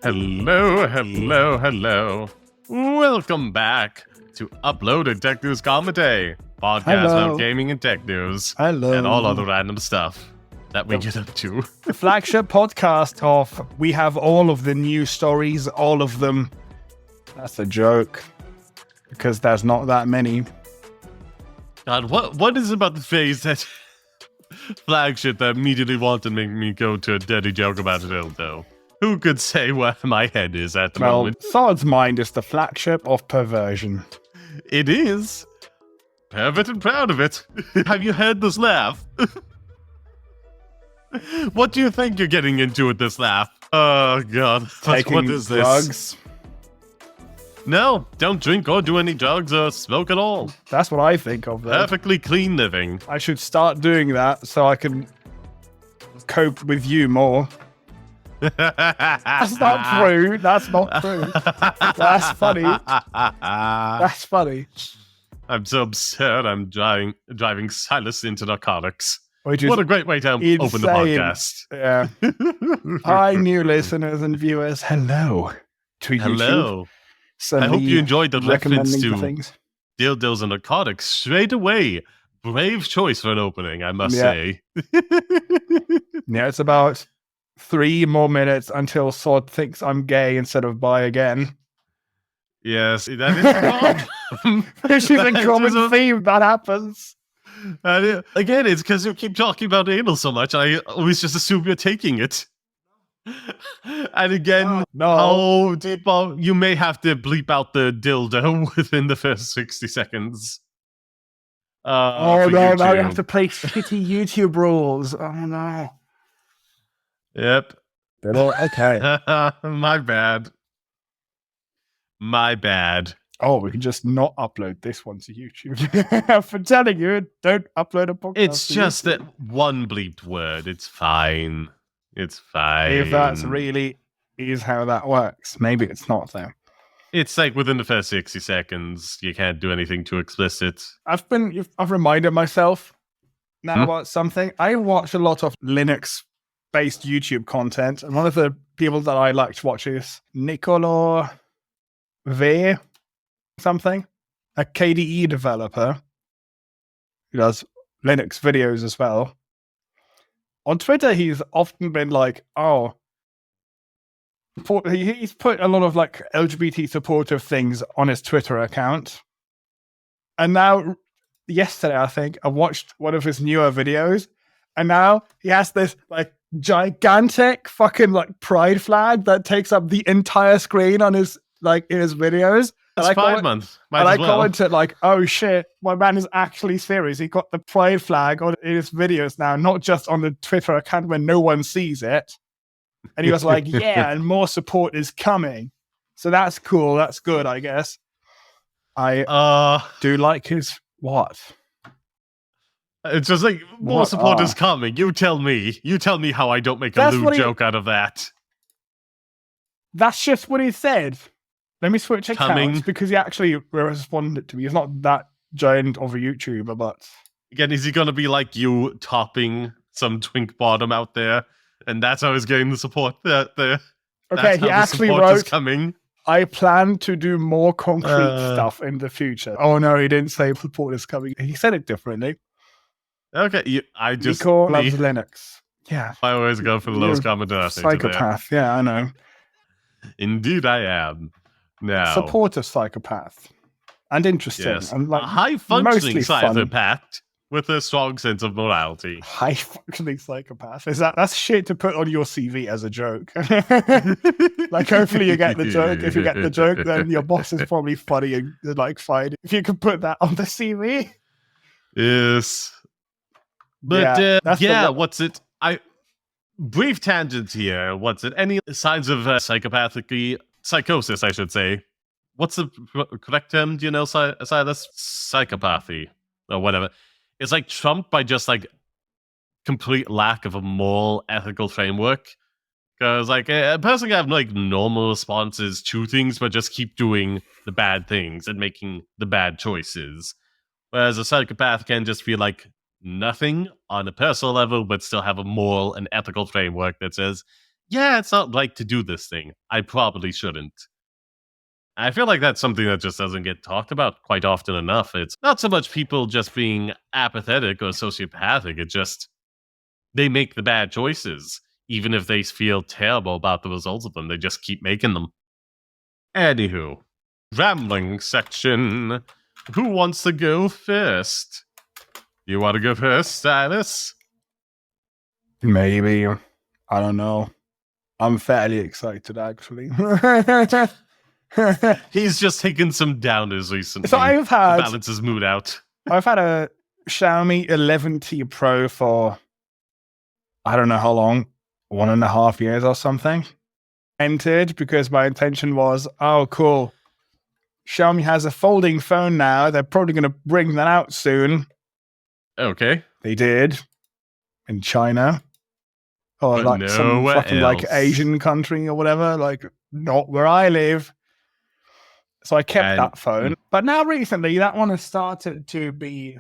Hello, hello, hello. Welcome back to Uploaded Tech News Comedy, podcast about gaming and tech news. Hello. And all other random stuff that we get up to. The flagship podcast of we have all of the news stories, all of them. That's a joke, because there's not that many. God, what is about the phase that flagship that immediately wanted to make me go to a dirty joke about it, though? Who could say where my head is at the moment? Sod's Mind is the flagship of perversion. It is. Pervert and proud of it. Have you heard this laugh? What do you think you're getting into with this laugh? Oh, God. What is this? Drugs. No, don't drink or do any drugs or smoke at all. That's what I think of, though. Perfectly clean living. I should start doing that so I can cope with you more. That's not true. That's not true. That's funny. That's funny. I'm so absurd. I'm driving Silas into narcotics. What a great way to open the podcast. Yeah. Hi, new listeners and viewers. Hello to YouTube. Hello. I hope you enjoyed the reference to things. dildos and narcotics straight away. Brave choice for an opening, I must say. Yeah, it's about 3 more minutes until Sod thinks I'm gay instead of bi again. Yes, that is a problem. Which is a common theme that happens. Again, it's because you keep talking about anal so much, I always just assume you're taking it. And again, how deep you may have to bleep out the dildo within the first 60 seconds. Now you have to play shitty YouTube rules. Oh no. Yep. Okay. My bad. Oh, we can just not upload this one to YouTube. For telling you, don't upload a podcast. It's just that one bleeped word. It's fine. It's fine. If that's really is how that works, maybe it's not though. It's like within the first 60 seconds, you can't do anything too explicit. I've reminded myself now about something. I watch a lot of Linux-based YouTube content, and one of the people that I like to watch is Nicola V. something, a KDE developer who does Linux videos as well. On Twitter, he's often been like, he's put a lot of like LGBT supportive things on his Twitter account. And now, yesterday, I think, I watched one of his newer videos, and now he has this like gigantic fucking like pride flag that takes up the entire screen on his in his videos. That's 5 months. I commented like, oh shit, my man is actually serious. He got the pride flag in his videos now, not just on the Twitter account where no one sees it. And he was like, yeah, and more support is coming. So that's cool. That's good, I guess. I do like his what? It's just like, more support is coming. You tell me. You tell me how I don't make a lewd joke out of that. That's just what he said. Let me switch accounts because he actually responded to me. He's not that giant of a YouTuber, but... Again, is he going to be like you topping some twink bottom out there? And that's how he's getting the support. Okay, he actually wrote, coming. I plan to do more concrete stuff in the future. Oh no, he didn't say support is coming. He said it differently. Okay, Nico loves Linux. Yeah. I always go for the lowest common denominator. Psychopath, yeah, I know. Indeed I am. Now, supportive psychopath. And interesting. Yes. And a high-functioning psychopath with a strong sense of morality. High-functioning psychopath. That's shit to put on your CV as a joke. Like, hopefully you get the joke. If you get the joke, then your boss is probably funny and like fine. If you could put that on the CV. Yes. But what's it? Brief tangent here. What's it? Any signs of psychosis, I should say. What's the correct term? Do you know, Silas? Psychopathy or whatever. It's like trumped by just like complete lack of a moral, ethical framework. Because like a person can have like normal responses to things, but just keep doing the bad things and making the bad choices. Whereas a psychopath can just feel like nothing on a personal level, but still have a moral and ethical framework that says, yeah, it's not like to do this thing. I probably shouldn't. I feel like that's something that just doesn't get talked about quite often enough. It's not so much people just being apathetic or sociopathic. It's just they make the bad choices. Even if they feel terrible about the results of them, they just keep making them. Anywho, rambling section. Who wants to go first? You want to go first, Silas? Maybe. I don't know. I'm fairly excited, actually. He's just taken some downers recently. So I've had to balance his mood out. I've had a Xiaomi 11T Pro for I don't know how long, 1.5 years or something. Entered because my intention was, oh cool, Xiaomi has a folding phone now. They're probably going to bring that out soon. Okay. They did in China. Or but like some fucking like Asian country or whatever, like not where I live. So I kept that phone. But now recently, that one has started to be...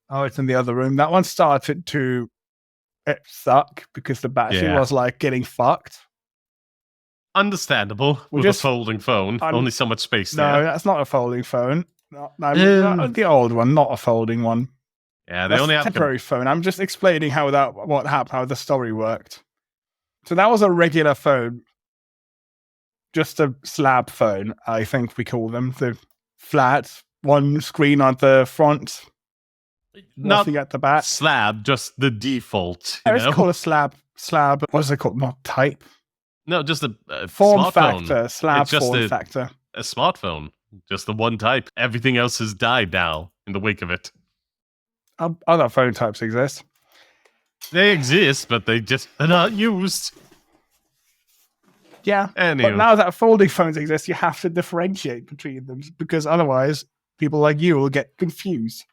Oh, it's in the other room. That one started to suck because the battery was like getting fucked. Understandable. With a folding phone. Only so much space there. No, that's not a folding phone. No, the old one, not a folding one. Yeah, they only have a temporary phone. I'm just explaining how the story worked. So that was a regular phone. Just a slab phone, I think we call them. The flat, one screen on the front, nothing at the back. Slab, just the default. It's called a slab. What is it called? Not type? No, just a form factor. Slab form factor. A smartphone. Just the one type. Everything else has died now in the wake of it. Other phone types exist. They exist, but they just are not used. Yeah, anyway. But now that folding phones exist, you have to differentiate between them because otherwise people like you will get confused.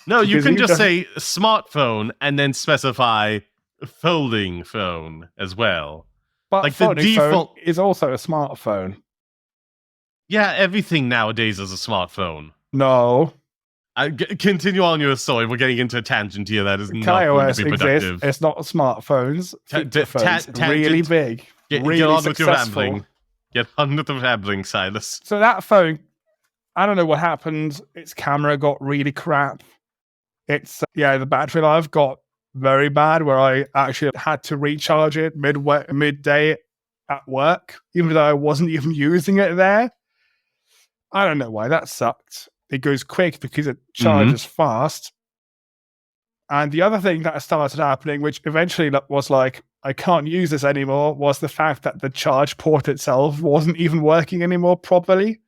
No, you can just say smartphone and then specify folding phone as well. But like the default phone is also a smartphone. Yeah, everything nowadays is a smartphone. No. Continue on your story. We're getting into a tangent here that is not going to be productive. Exists. It's not smartphones. Really big. Get on with your rambling. Get on with the rambling, Silas. So that phone, I don't know what happened. Its camera got really crap. The battery life got very bad where I actually had to recharge it midday at work, even though I wasn't even using it there. I don't know why. That sucked. It goes quick because it charges fast. And the other thing that started happening, which eventually was like, I can't use this anymore, was the fact that the charge port itself wasn't even working anymore properly.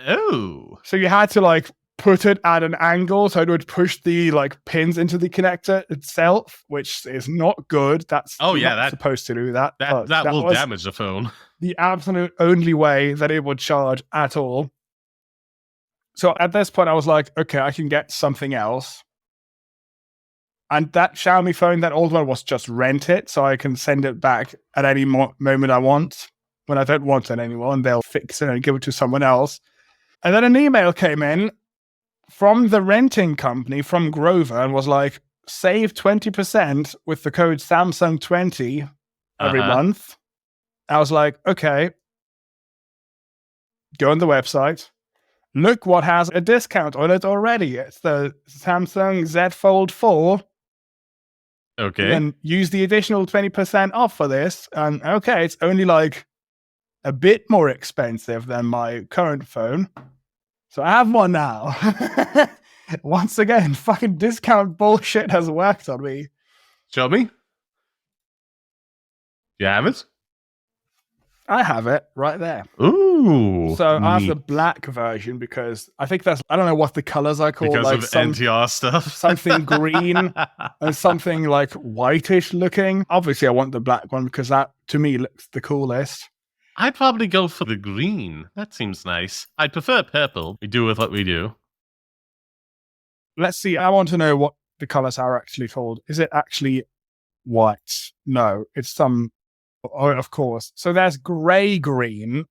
Oh. So you had to like put it at an angle so it would push the like pins into the connector itself, which is not good. That's not supposed to do that. That will damage the phone. The absolute only way that it would charge at all. So at this point, I was like, okay, I can get something else. And that Xiaomi phone, that old one, was just rent it, so I can send it back at any moment I want, when I don't want it anymore, and they'll fix it and give it to someone else. And then an email came in from the renting company, from Grover, and was like, save 20% with the code Samsung20 every month. I was like, okay. Go on the website. Look what has a discount on it already. It's the Samsung Z Fold 4. Okay. And use the additional 20% off for this. And okay, it's only like a bit more expensive than my current phone. So I have one now. Once again, fucking discount bullshit has worked on me. Show me. You have it? I have it right there. Ooh. So I have the black version because I think I don't know what the colors are called. Because like of NTR stuff. Something green and something like whitish looking. Obviously, I want the black one because that, to me, looks the coolest. I'd probably go for the green. That seems nice. I'd prefer purple. We do with what we do. Let's see. I want to know what the colors are actually called. Is it actually white? No, it's some... Oh, of course. So there's grey green,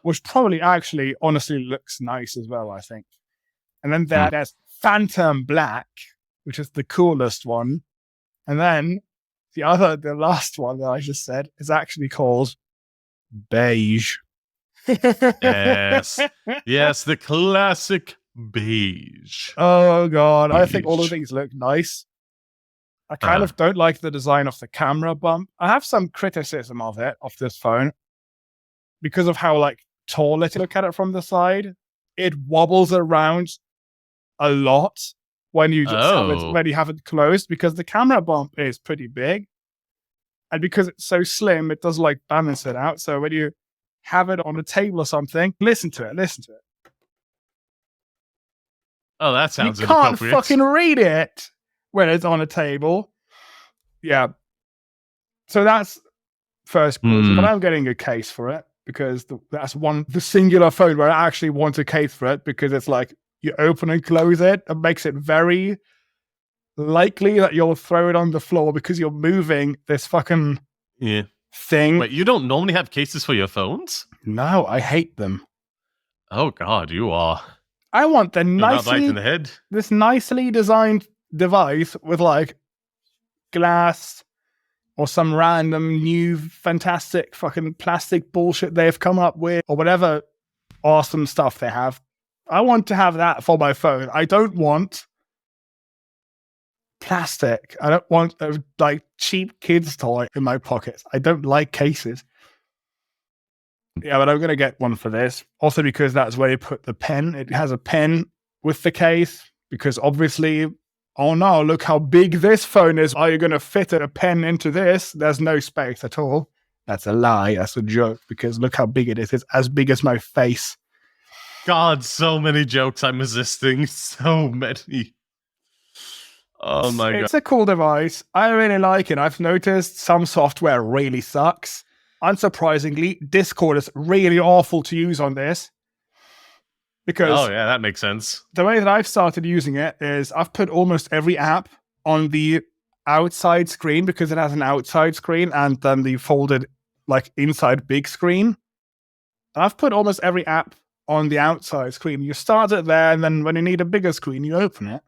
which probably actually honestly looks nice as well, I think. And then there's Phantom Black, which is the coolest one. And then The last one that I just said is actually called beige. Yes. Yes, the classic beige. Oh god, I think all of Beige. these look nice. I kind of don't like the design of the camera bump. I have some criticism of this phone, because of how like tall it is. Look at it from the side. It wobbles around a lot when you just have it closed, because the camera bump is pretty big. And because it's so slim, it does like balance it out. So when you have it on a table or something, listen to it. Oh, that sounds inappropriate. You can't fucking read it when it's on a table. Yeah. So that's first cause. But I'm getting a case for it, because that's the singular phone where I actually want a case for it, because it's like you open and close it. It makes it very likely that you'll throw it on the floor because you're moving this fucking thing. Wait, you don't normally have cases for your phones? No, I hate them. Oh god, you are. I want the this nicely designed device with like glass or some random new fantastic fucking plastic bullshit they've come up with, or whatever awesome stuff they have. I want to have that for my phone. I don't want plastic. I don't want a like cheap kid's toy in my pockets. I don't like cases. Yeah, but I'm going to get one for this. Also because that's where you put the pen. It has a pen with the case, because obviously, oh no, look how big this phone is. Are you going to fit a pen into this? There's no space at all. That's a lie. That's a joke, because look how big it is. It's as big as my face. God, so many jokes I'm resisting. So many. Oh my god. It's a cool device. I really like it. I've noticed some software really sucks. Unsurprisingly, Discord is really awful to use on this. Because oh yeah, that makes sense. The way that I've started using it is I've put almost every app on the outside screen, because it has an outside screen and then the folded like inside big screen. And I've put almost every app on the outside screen. You start it there, and then when you need a bigger screen, you open it.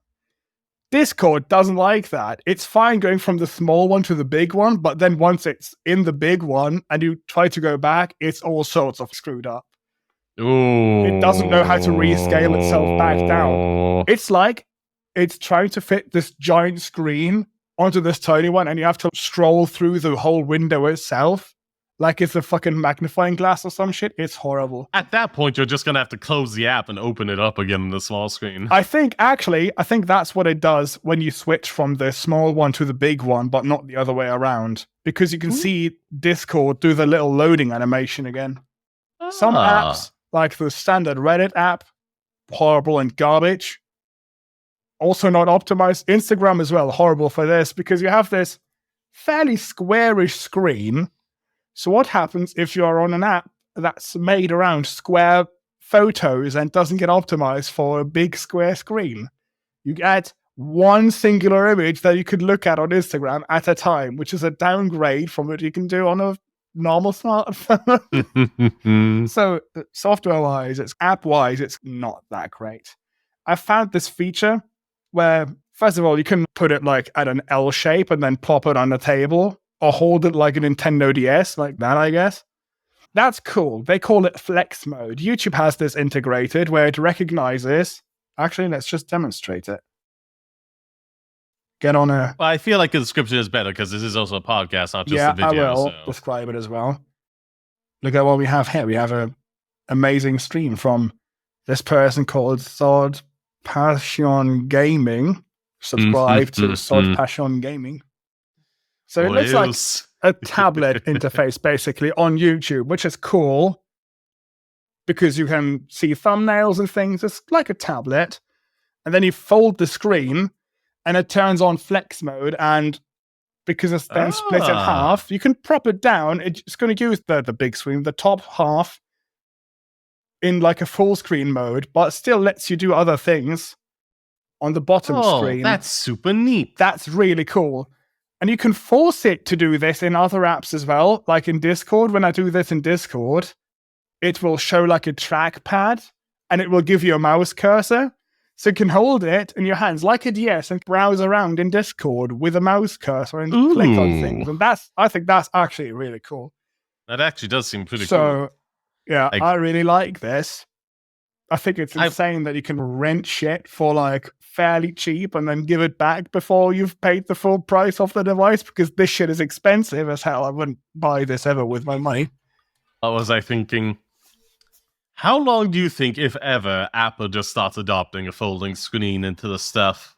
Discord doesn't like that. It's fine going from the small one to the big one, but then once it's in the big one and you try to go back, it's all sorts of screwed up. Ooh. It doesn't know how to rescale itself back down. It's like it's trying to fit this giant screen onto this tiny one, and you have to scroll through the whole window itself like it's a fucking magnifying glass or some shit. It's horrible. At that point, you're just gonna have to close the app and open it up again in the small screen. I think that's what it does when you switch from the small one to the big one, but not the other way around. Because you can see Discord do the little loading animation again. Some apps, like the standard Reddit app, horrible and garbage. Also not optimized. Instagram as well, horrible for this, because you have this fairly squarish screen. So what happens if you're on an app that's made around square photos and doesn't get optimized for a big square screen? You get one singular image that you could look at on Instagram at a time, which is a downgrade from what you can do on a normal smartphone. So software-wise, app-wise, it's not that great. I found this feature where, first of all, you can put it like at an L shape and then plop it on the table, or hold it like a Nintendo DS, like that, I guess. That's cool. They call it flex mode. YouTube has this integrated where it recognizes... Actually, let's just demonstrate it. Get on a... Well, I feel like the description is better because this is also a podcast, not just a video. Yeah, I will describe it as well. Look at what we have here. We have an amazing stream from this person called Sod Passion Gaming. Subscribe to Sod Passion Gaming. So it looks like a tablet interface, basically, on YouTube, which is cool because you can see thumbnails and things. It's like a tablet. And then you fold the screen and it turns on flex mode. And because it's then split in half, you can prop it down. It's going to use the big screen, the top half, in like a full screen mode, but still lets you do other things on the bottom screen. That's super neat. That's really cool. And you can force it to do this in other apps as well, like in Discord. When I do this in Discord, it will show like a trackpad and it will give you a mouse cursor. So you can hold it in your hands like a DS and browse around in Discord with a mouse cursor and click on things. And I think that's actually really cool. That actually does seem pretty cool. So, yeah, I really like this. I think it's insane that you can rent shit for like fairly cheap and then give it back before you've paid the full price of the device, because this shit is expensive as hell. I wouldn't buy this ever with my money. What was I thinking? How long do you think, if ever, Apple just starts adopting a folding screen into the stuff?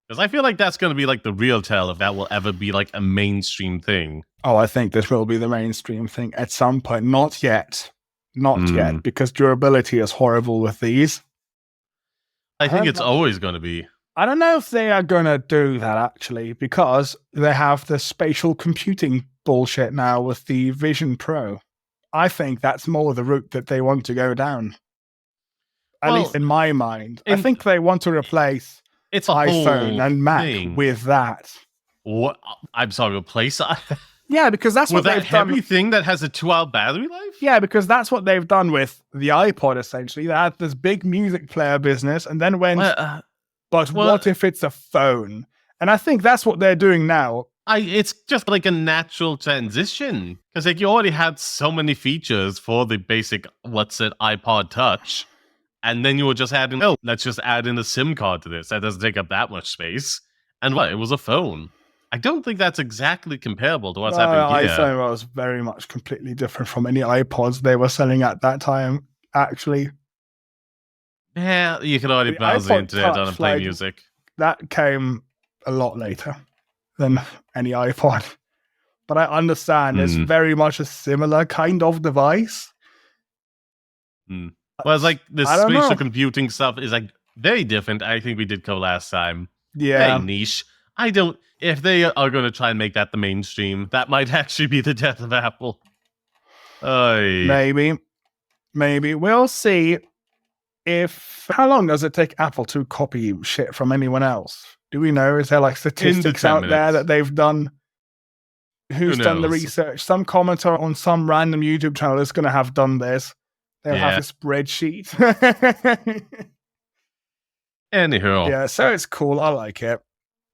Because I feel like that's going to be like the real tell if that will ever be like a mainstream thing. Oh, I think this will be the mainstream thing at some point. Not yet. Not yet, because durability is horrible with these. I think it's always going to be. I don't know if they are going to do that, actually, because they have the spatial computing bullshit now with the Vision Pro. I think that's more the route that they want to go down. At least in my mind. I think they want to replace iPhone and Mac with that. What? I'm sorry, replace it? Yeah, because that's what they've done. With that heavy thing that has a 2-hour battery life? Yeah, because that's what they've done with the iPod, essentially. They had this big music player business and then went, what if it's a phone? And I think that's what they're doing now. It's just like a natural transition. Because like you already had so many features for the basic, iPod Touch. And then you were just adding, let's just add in a SIM card to this. That doesn't take up that much space. And it was a phone. I don't think that's exactly comparable to what's happening here. iPhone was very much completely different from any iPods they were selling at that time, actually. Yeah, you can already browse the internet on and play music. That came a lot later than any iPod. But I understand it's very much a similar kind of device. Whereas like the spatial computing stuff is like very different. I think we did cover last time. Yeah. Very niche. If they are going to try and make that the mainstream, that might actually be the death of Apple. Maybe. We'll see how long does it take Apple to copy shit from anyone else? Do we know? Is there like statistics out there that they've done? Who's done the research? Some commenter on some random YouTube channel is going to have done this. They'll have a spreadsheet. Anyhow. Yeah, so it's cool. I like it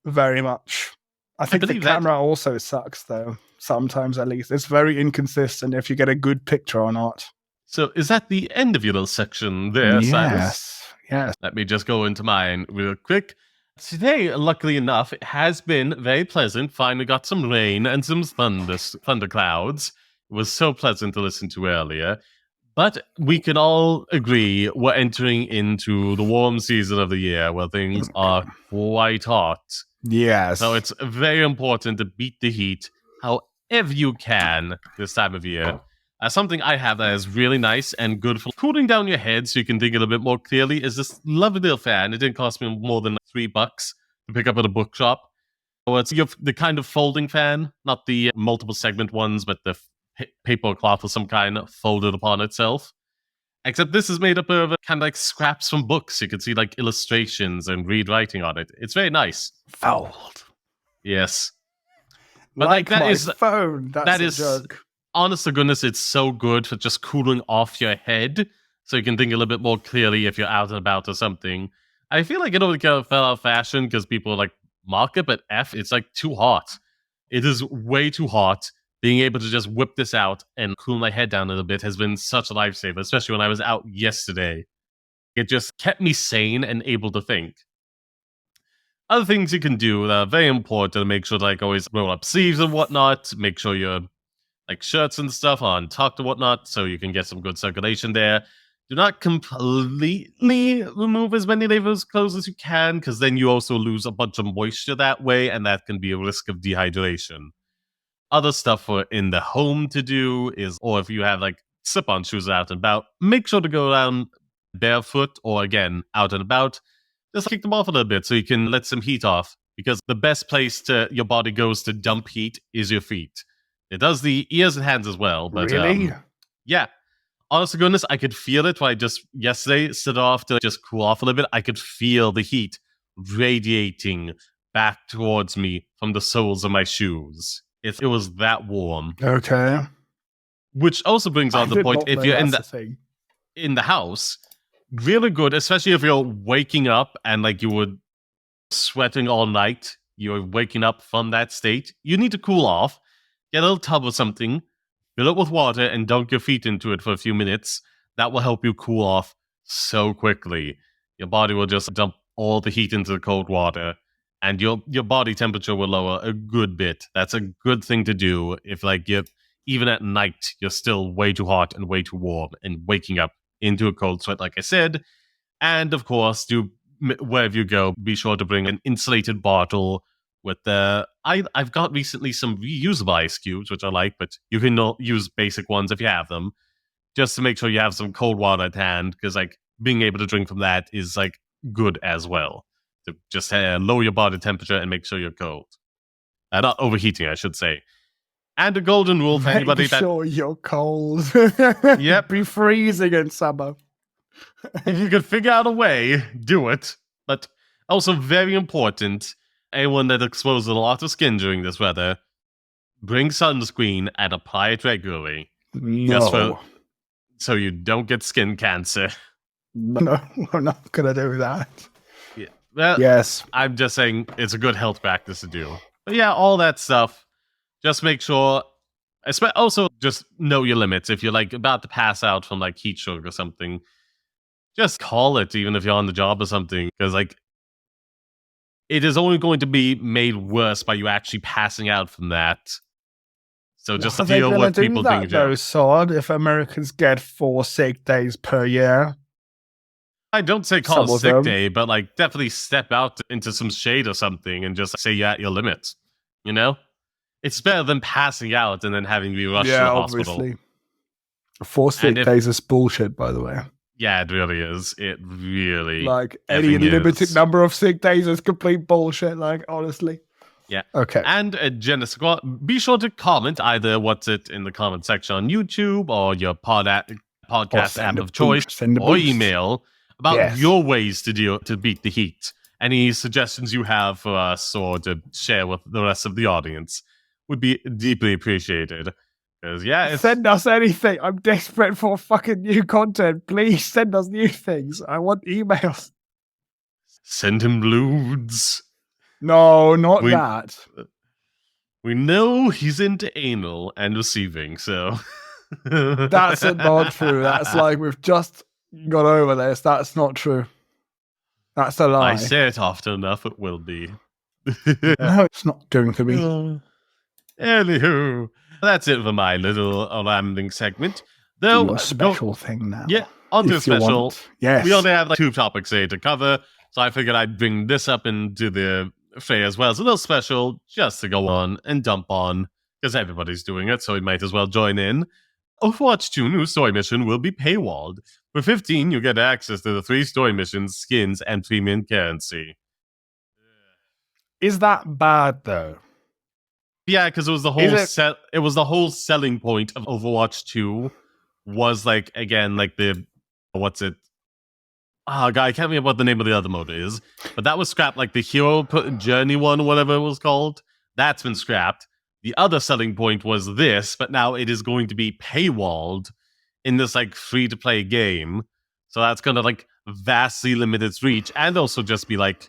very much. I think the camera also sucks, though. Sometimes, at least. It's very inconsistent if you get a good picture or not. So is that the end of your little section there, Silas? Yes. Let me just go into mine real quick. Today, luckily enough, it has been very pleasant. Finally got some rain and some thunder clouds. It was so pleasant to listen to earlier. But we can all agree we're entering into the warm season of the year where things are quite hot. Yes. So it's very important to beat the heat however you can this time of year. Something I have that is really nice and good for cooling down your head so you can think a little bit more clearly is this lovely little fan. It didn't cost me more than $3 to pick up at a bookshop. So it's the kind of folding fan, not the multiple segment ones, but the paper or cloth of some kind folded upon itself. Except this is made up of kind of like scraps from books. You can see like illustrations and read writing on it. It's very nice. Fold. Yes. But like that is phone. That's a joke. Honest to goodness, it's so good for just cooling off your head so you can think a little bit more clearly if you're out and about or something. I feel like it only kind of fell out of fashion because people like mock it, but it's like too hot. It is way too hot. Being able to just whip this out and cool my head down a little bit has been such a lifesaver, especially when I was out yesterday. It just kept me sane and able to think. Other things you can do that are very important to make sure to like always roll up sleeves and whatnot, make sure your like shirts and stuff are untucked and whatnot so you can get some good circulation there. Do not completely remove as many layers of clothes as you can, because then you also lose a bunch of moisture that way, and that can be a risk of dehydration. Other stuff for in the home to do is, or if you have like slip-on shoes out and about, make sure to go around barefoot or again out and about. Just kick them off a little bit so you can let some heat off, because the best place your body goes to dump heat is your feet. It does the ears and hands as well. But, really? Yeah. Honest to goodness, I could feel it when I just yesterday stood off to just cool off a little bit. I could feel the heat radiating back towards me from the soles of my shoes. It was that warm. Okay. Which also brings on the point, if you're in the house, really good, especially if you're waking up and like you were sweating all night. You're waking up from that state. You need to cool off. Get a little tub or something, fill it with water, and dunk your feet into it for a few minutes. That will help you cool off so quickly. Your body will just dump all the heat into the cold water, and your body temperature will lower a good bit. That's a good thing to do if, like, you're even at night, you're still way too hot and way too warm, and waking up into a cold sweat, like I said. And of course, wherever you go, be sure to bring an insulated bottle with the I've got recently some reusable ice cubes, which I like, but you can use basic ones if you have them, just to make sure you have some cold water at hand, because like being able to drink from that is like good as well, to just lower your body temperature and make sure you're cold, not overheating, I should say. And a golden rule for anybody that sure you're cold. Yep. Be freezing in summer. If you could figure out a way, do it. But also very important, anyone that exposes a lot of skin during this weather, bring sunscreen and apply it regularly. No. So you don't get skin cancer. No, we're not going to do that. Yeah. Well, yes. I'm just saying it's a good health practice to do. But yeah, all that stuff. Just make sure, also just know your limits. If you're like about to pass out from like heat stroke or something, just call it, even if you're on the job or something, because like it is only going to be made worse by you actually passing out from that. So just feel what people think. Though, Sword, if Americans get 4 sick days per year, I don't say call it sick day, but like definitely step out into some shade or something and just say you're at your limits. You know, it's better than passing out and then having to be rushed to the hospital. Obviously. 4 sick days is bullshit, by the way. Yeah, it really is. It really like any limited number of sick days is complete bullshit. Like honestly. Yeah. Okay. And Genesis, be sure to comment either what's it in the comment section on YouTube or your podcast app of choice, or email about your ways to beat the heat. Any suggestions you have for us or to share with the rest of the audience would be deeply appreciated. Send us anything. I'm desperate for fucking new content. Please send us new things. I want emails. Send him lewds. No, not that. We know he's into anal and receiving, so... That's not true. That's like, we've just got over this. That's not true. That's a lie. I say it often enough, it will be. No, it's not going to be. Anywho, that's it for my little rambling segment. Though, a special thing now. Yeah, on to special. Yes. We only have like 2 topics today to cover, so I figured I'd bring this up into the fray as well. It's a little special just to go on and dump on, because everybody's doing it, so we might as well join in. Overwatch 2 new story mission will be paywalled. For $15, you get access to the 3 story missions, skins, and premium currency. Is that bad though? Yeah, because it was the whole it was the whole selling point of Overwatch 2 was like, again, like the what's it? I can't remember what the name of the other mode is, but that was scrapped. Like the hero journey one, whatever it was called, that's been scrapped. The other selling point was this, but now it is going to be paywalled in this like free-to-play game. So that's going to like vastly limit its reach and also just be like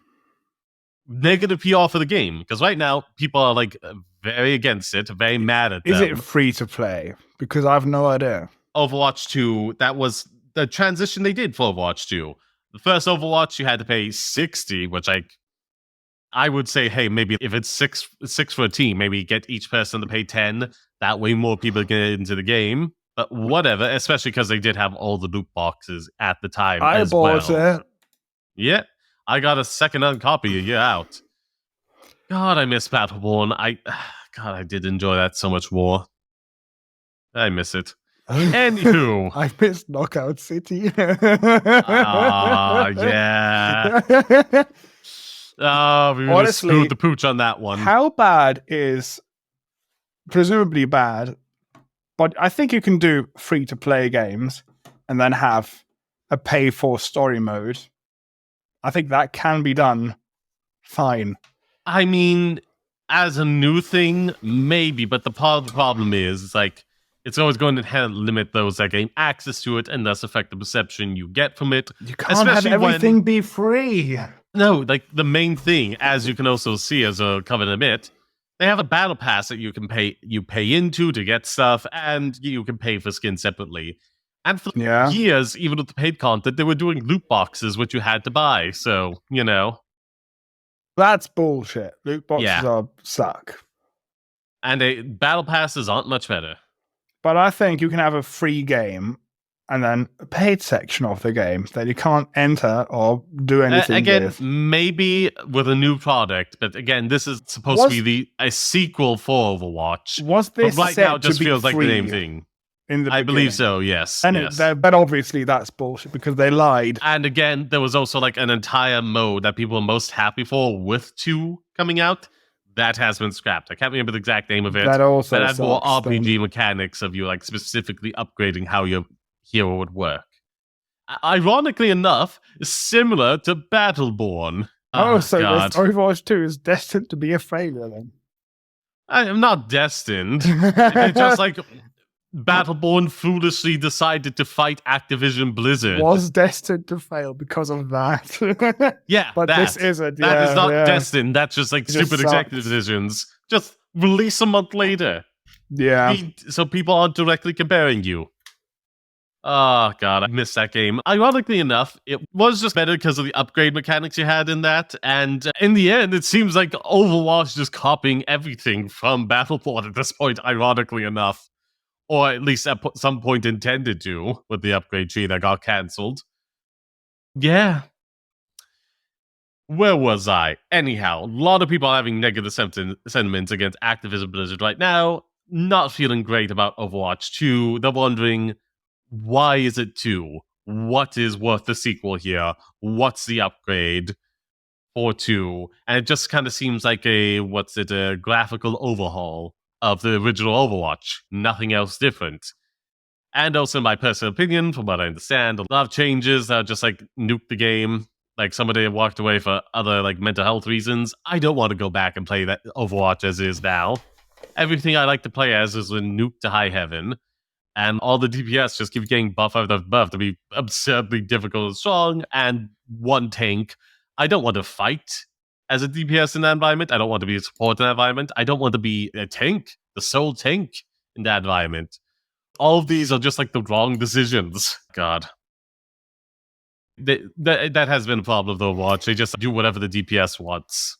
negative PR for the game. Because right now, people are like very against it, very mad at them. Is it free-to-play? Because I have no idea. Overwatch 2, that was the transition they did for Overwatch 2. The first Overwatch, you had to pay $60, which I would say, hey, maybe if it's six for a team, maybe get each person to pay 10. That way more people get into the game. But whatever, especially because they did have all the loot boxes at the time as well. I bought it. Yeah, I got a second-hand copy a year out. God, I miss Battleborn. I did enjoy that so much more. I miss it. Anywho. I miss Knockout City. Ah, yeah. We really screwed the pooch on that one. How bad is, presumably bad, but I think you can do free-to-play games and then have a pay-for story mode. I think that can be done fine. I mean, as a new thing, maybe, but the problem is like, It's always going to limit those that gain access to it and thus affect the perception you get from it. You can't have everything be free. No, like the main thing, as you can also see as a covered admit, they have a battle pass that you pay into to get stuff, and you can pay for skins separately. And for years, even with the paid content, they were doing loot boxes, which you had to buy. So, That's bullshit. Loot boxes suck. And battle passes aren't much better. But I think you can have a free game and then a paid section of the game that you can't enter or do anything with. Maybe with a new product, but again, this is supposed to be a sequel for Overwatch. Was this but right now, it just feels like the same thing. I believe so, yes. But obviously that's bullshit because they lied. And again, there was also like an entire mode that people were most happy for with 2 coming out. That has been scrapped. I can't remember the exact name of it. That also had more RPG mechanics of you like specifically upgrading how your hero would work. Ironically enough, similar to Battleborn. So Overwatch 2 is destined to be a failure then? I am not destined. It's just like Battleborn foolishly decided to fight Activision Blizzard. Was destined to fail because of that. Yeah, but this isn't. That is not destined. That's just like stupid executive decisions. Just release a month later. Yeah. So people aren't directly comparing you. Oh, God, I missed that game. Ironically enough, it was just better because of the upgrade mechanics you had in that. And in the end, it seems like Overwatch just copying everything from Battleborn at this point, ironically enough. Or at least at some point intended to, with the upgrade tree that got cancelled. Yeah. Where was I? Anyhow, a lot of people are having negative sentiments against Activision Blizzard right now. Not feeling great about Overwatch 2. They're wondering, why is it 2? What is worth the sequel here? What's the upgrade for 2? And it just kind of seems like a graphical overhaul of the original Overwatch. Nothing else different. And also, in my personal opinion, from what I understand, a lot of changes that just like nuke the game. Like somebody walked away for other like mental health reasons. I don't want to go back and play that Overwatch as is now. Everything I like to play as is when nuked to high heaven. And all the DPS just keep getting buff after buff to be absurdly difficult and strong. And one tank. I don't want to fight as a DPS in that environment. I don't want to be a support in that environment. I don't want to be a tank, the sole tank in that environment. All of these are just like the wrong decisions. God. That has been a problem with Overwatch. They just do whatever the DPS wants.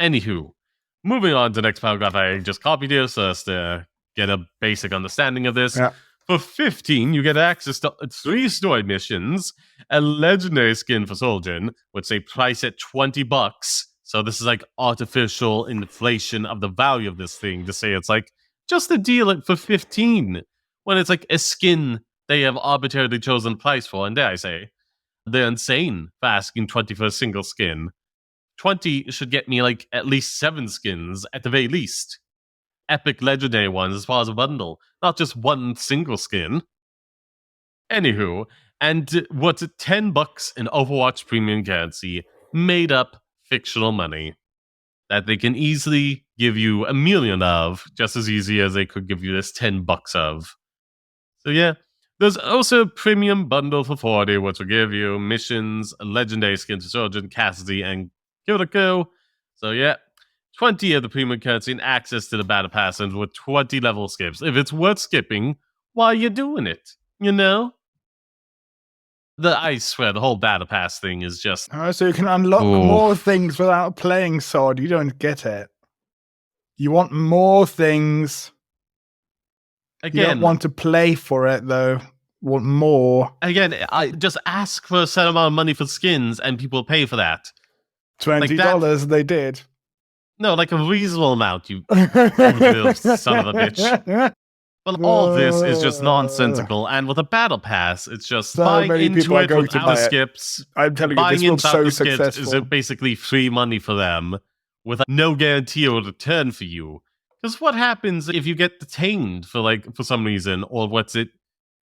Anywho, moving on to the next paragraph I just copied here so as to get a basic understanding of this. Yeah. For 15, you get access to 3 story missions, a legendary skin for Soldier, which they price at $20. So this is like artificial inflation of the value of this thing to say it's like just a deal for 15 when it's like a skin they have arbitrarily chosen price for. And dare I say, they're insane for asking 20 for a single skin. 20 should get me like at least 7 skins at the very least. Epic legendary ones as far as a bundle, not just one single skin. Anywho, and what's it, $10 in Overwatch premium currency, made up fictional money that they can easily give you 1 million of, just as easy as they could give you this $10 of. So yeah, there's also a premium bundle for 40, which will give you missions, legendary skins for Surgeon, Cassidy, and Kyoko. So yeah, 20 of the premium currency and access to the battle pass and with 20 level skips. If it's worth skipping, why are you doing it? You know? I swear, the whole battle pass thing is just... so you can unlock more things without playing SWORD. You don't get it. You want more things. Again, you don't want to play for it, though. You want more. Again, I just ask for a set amount of money for skins and people pay for that. $20, they did. No, like a reasonable amount, you son of a bitch. But all of this is just nonsensical, and with a battle pass, it's just buying into it without skips. I'm telling you, this will be so successful. Is basically free money for them, with no guarantee of a return for you. Because what happens if you get detained for some reason, or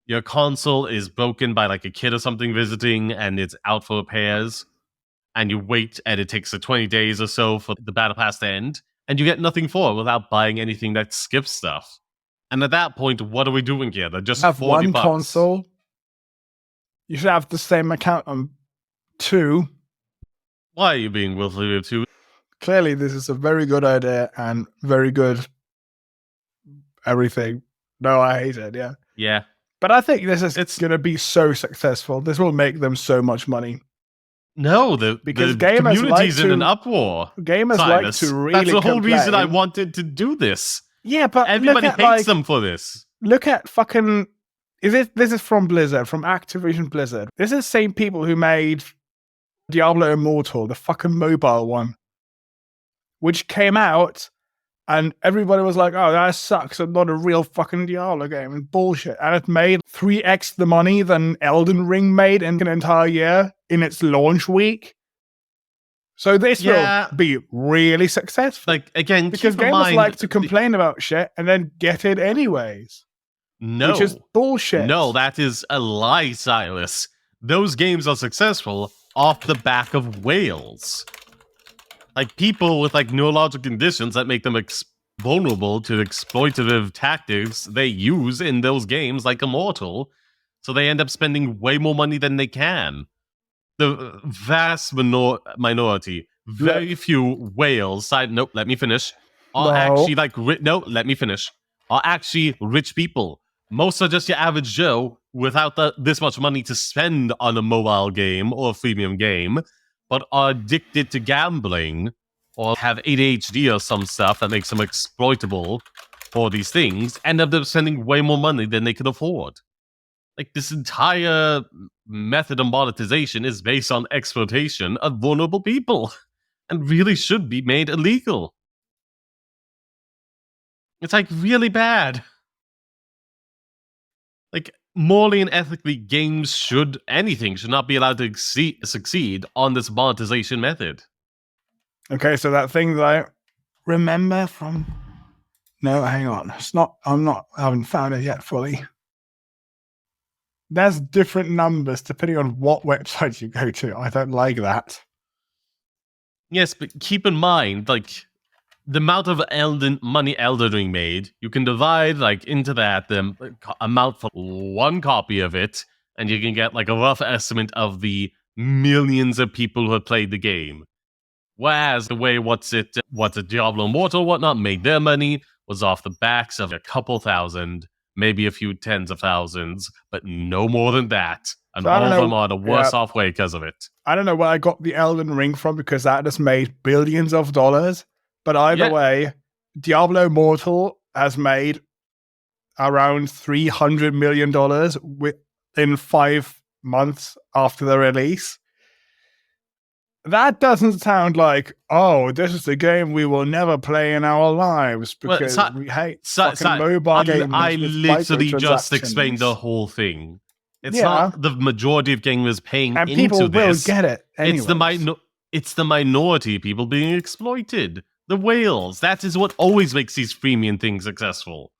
your console is broken by like a kid or something visiting, and it's out for repairs, and you wait, and it takes 20 days or so for the battle pass to end, and you get nothing for it without buying anything that skips stuff. And at that point, what are we doing here? They're just have $40. one console. You should have the same account on 2. Why are you being willfully with 2? Clearly, this is a very good idea and very good everything. No, I hate it, yeah. Yeah. But I think this is going to be so successful. This will make them so much money. No, because the community's in an uproar. Gamers Silas, like to really That's the whole complain. reason I wanted to do this. Yeah, but everybody hates them for this. Look at fucking... This is from Blizzard, from Activision Blizzard. This is the same people who made Diablo Immortal, the fucking mobile one, which came out and everybody was like, oh, that sucks. It's not a real fucking Diablo game. It's bullshit. And it made 3x the money than Elden Ring made in an entire year in its launch week. So this will be really successful. Like, again, because gamers like to complain about shit and then get it anyways. No. Which is bullshit. No, that is a lie, Silas. Those games are successful off the back of whales. Like, people with, like, neurological conditions that make them vulnerable to exploitative tactics they use in those games, like Immortal, so they end up spending way more money than they can. The vast minority, very few whales, nope, let me finish, are actually, like, let me finish, are actually rich people. Most are just your average Joe without this much money to spend on a mobile game or a freemium game, but are addicted to gambling or have ADHD or some stuff that makes them exploitable for these things, end up spending way more money than they can afford. Like, this entire method of monetization is based on exploitation of vulnerable people and really should be made illegal. It's, like, really bad. Like, morally and ethically, anything should not be allowed to succeed on this monetization method. Okay, so that thing that I remember from... No, hang on. I haven't found it yet fully. There's different numbers depending on what website you go to. I don't like that. Yes, but keep in mind, like, the amount of money Elden Ring made, you can divide, like, into that the amount for one copy of it, and you can get, like, a rough estimate of the millions of people who have played the game. Whereas the way Diablo Immortal, whatnot, made their money was off the backs of a couple thousand, maybe a few tens of thousands, but no more than that. And all of them are the worse off way because of it. I don't know where I got the Elden Ring from, because that has made billions of dollars. But either way, Diablo Immortal has made around $300 million within 5 months after the release. That doesn't sound like, oh, this is the game we will never play in our lives because we hate fucking mobile games. I literally just explained the whole thing. It's not the majority of gamers paying into this. And people will get it anyways. It's the minority of people being exploited. The whales. That is what always makes these freemium things successful.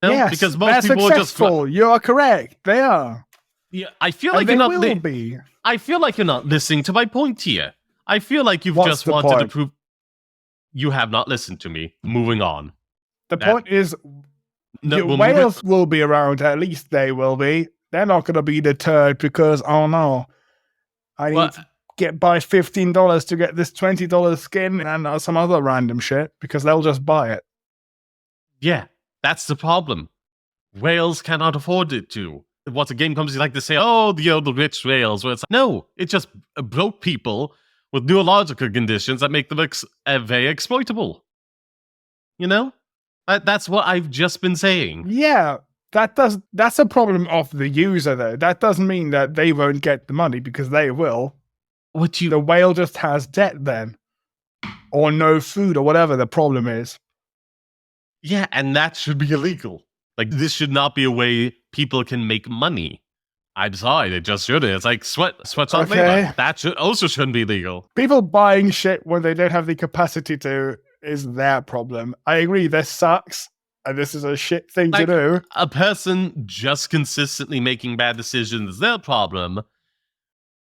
No? Yes, because most people are just... You are correct. They are. Yeah, I feel like I feel like you're not listening to my point here. I feel like you've just wanted to prove... You have not listened to me. Moving on. The point is, whales will be around. At least they will be. They're not going to be deterred because, oh no, I need to buy $15 to get this $20 skin and some other random shit, because they'll just buy it. Yeah, that's the problem. Whales cannot afford it to. What a game companies like to say, oh, the rich whales. Where it's like, no, it's just broke people with neurological conditions that make them very exploitable. You know? That's what I've just been saying. Yeah, that's a problem of the user, though. That doesn't mean that they won't get the money, because they will. The whale just has debt then. Or no food, or whatever the problem is. Yeah, and that should be illegal. Like, this should not be a way people can make money. I'm sorry, it just shouldn't. It's like sweats on labor. That shouldn't be legal. People buying shit when they don't have the capacity to is their problem. I agree, this sucks, and this is a shit thing to do. A person just consistently making bad decisions is their problem.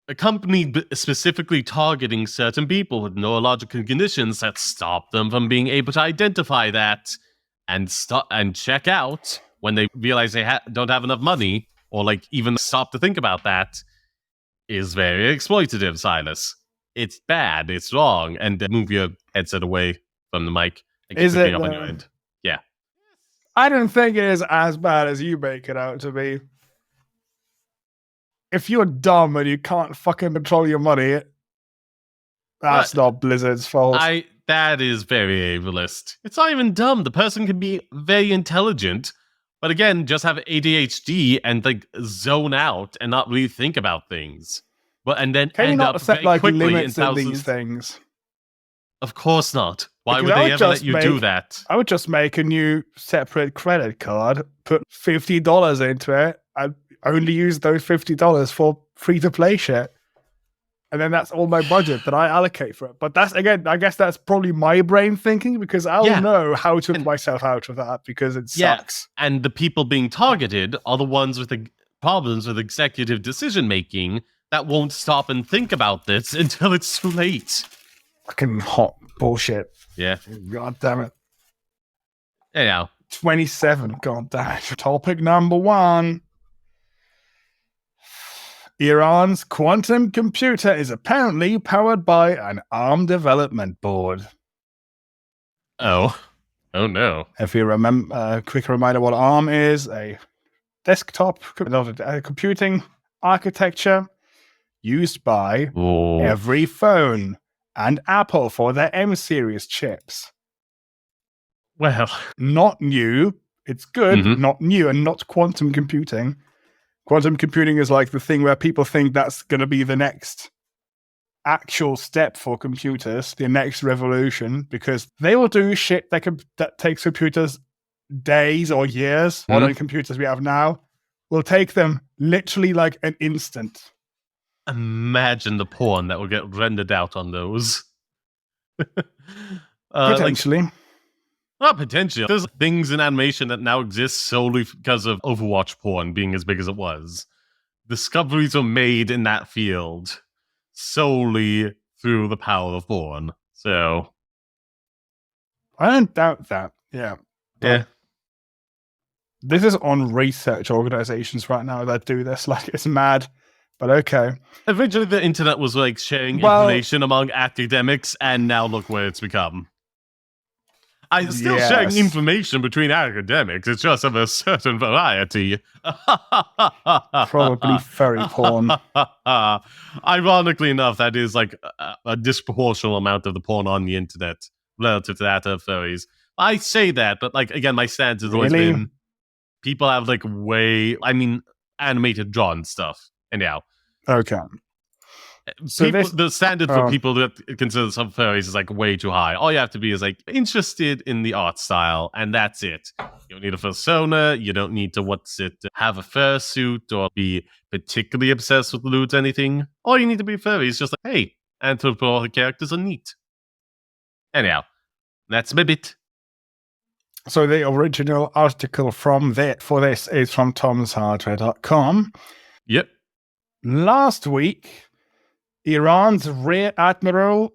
A company specifically targeting certain people with neurological conditions that stop them from being able to identify that and stop and check out when they realize they don't have enough money, or like even stop to think about that, is very exploitative, Silas. It's bad. It's wrong. And move your headset away from the mic. Is it? Up on your end. Yeah. I don't think it is as bad as you make it out to be. If you're dumb and you can't fucking control your money, that's not Blizzard's fault. That is very ableist. It's not even dumb. The person can be very intelligent, but again, just have ADHD and like zone out and not really think about things. But and then can end you not up set very like quickly limits in in these things? Of course not. Why Because would they ever let you do that? I would just make a new separate credit card, put $50 into it, and only use those $50 for free-to-play shit. And then that's all my budget that I allocate for it. But that's, again, I guess that's probably my brain thinking, because I'll know how to put myself out of that, because it sucks. And the people being targeted are the ones with the problems with executive decision-making that won't stop and think about this until it's too late. Fucking hot bullshit. Yeah. God damn it. Anyhow. 27. God damn it. Topic number 1. Iran's quantum computer is apparently powered by an ARM development board. Oh no. If you remember, a quick reminder what ARM is: a desktop computing architecture used by every phone and Apple for their M series chips. Well, not new. It's good, not new, and not quantum computing. Quantum computing is like the thing where people think that's going to be the next actual step for computers, the next revolution, because they will do shit that takes computers days or years. Modern computers we have now will take them literally like an instant. Imagine the porn that will get rendered out on those. Potentially. Not potentially. There's things in animation that now exist solely because of Overwatch porn being as big as it was. Discoveries were made in that field solely through the power of porn. So I don't doubt that. Yeah. Yeah. This is on research organizations right now that do this. Like, it's mad. But okay. Eventually the internet was like sharing information among academics, and now look where it's become. I'm still sharing information between academics. It's just of a certain variety. Probably furry porn. Ironically enough, that is like a disproportional amount of the porn on the internet relative to that of furries. I say that, but like again, my stance has always been people have like animated drawn stuff. Anyhow. Okay. So the standard for people that consider some furries is like way too high. All you have to be is like interested in the art style, and that's it. You don't need a persona. You don't need to have a fursuit or be particularly obsessed with lewd anything. All you need to be furry is just like, hey, anthropomorphic characters are neat. Anyhow, that's my bit. So the original article for this is from tomshardware.com. Yep. Last week, Iran's Rear Admiral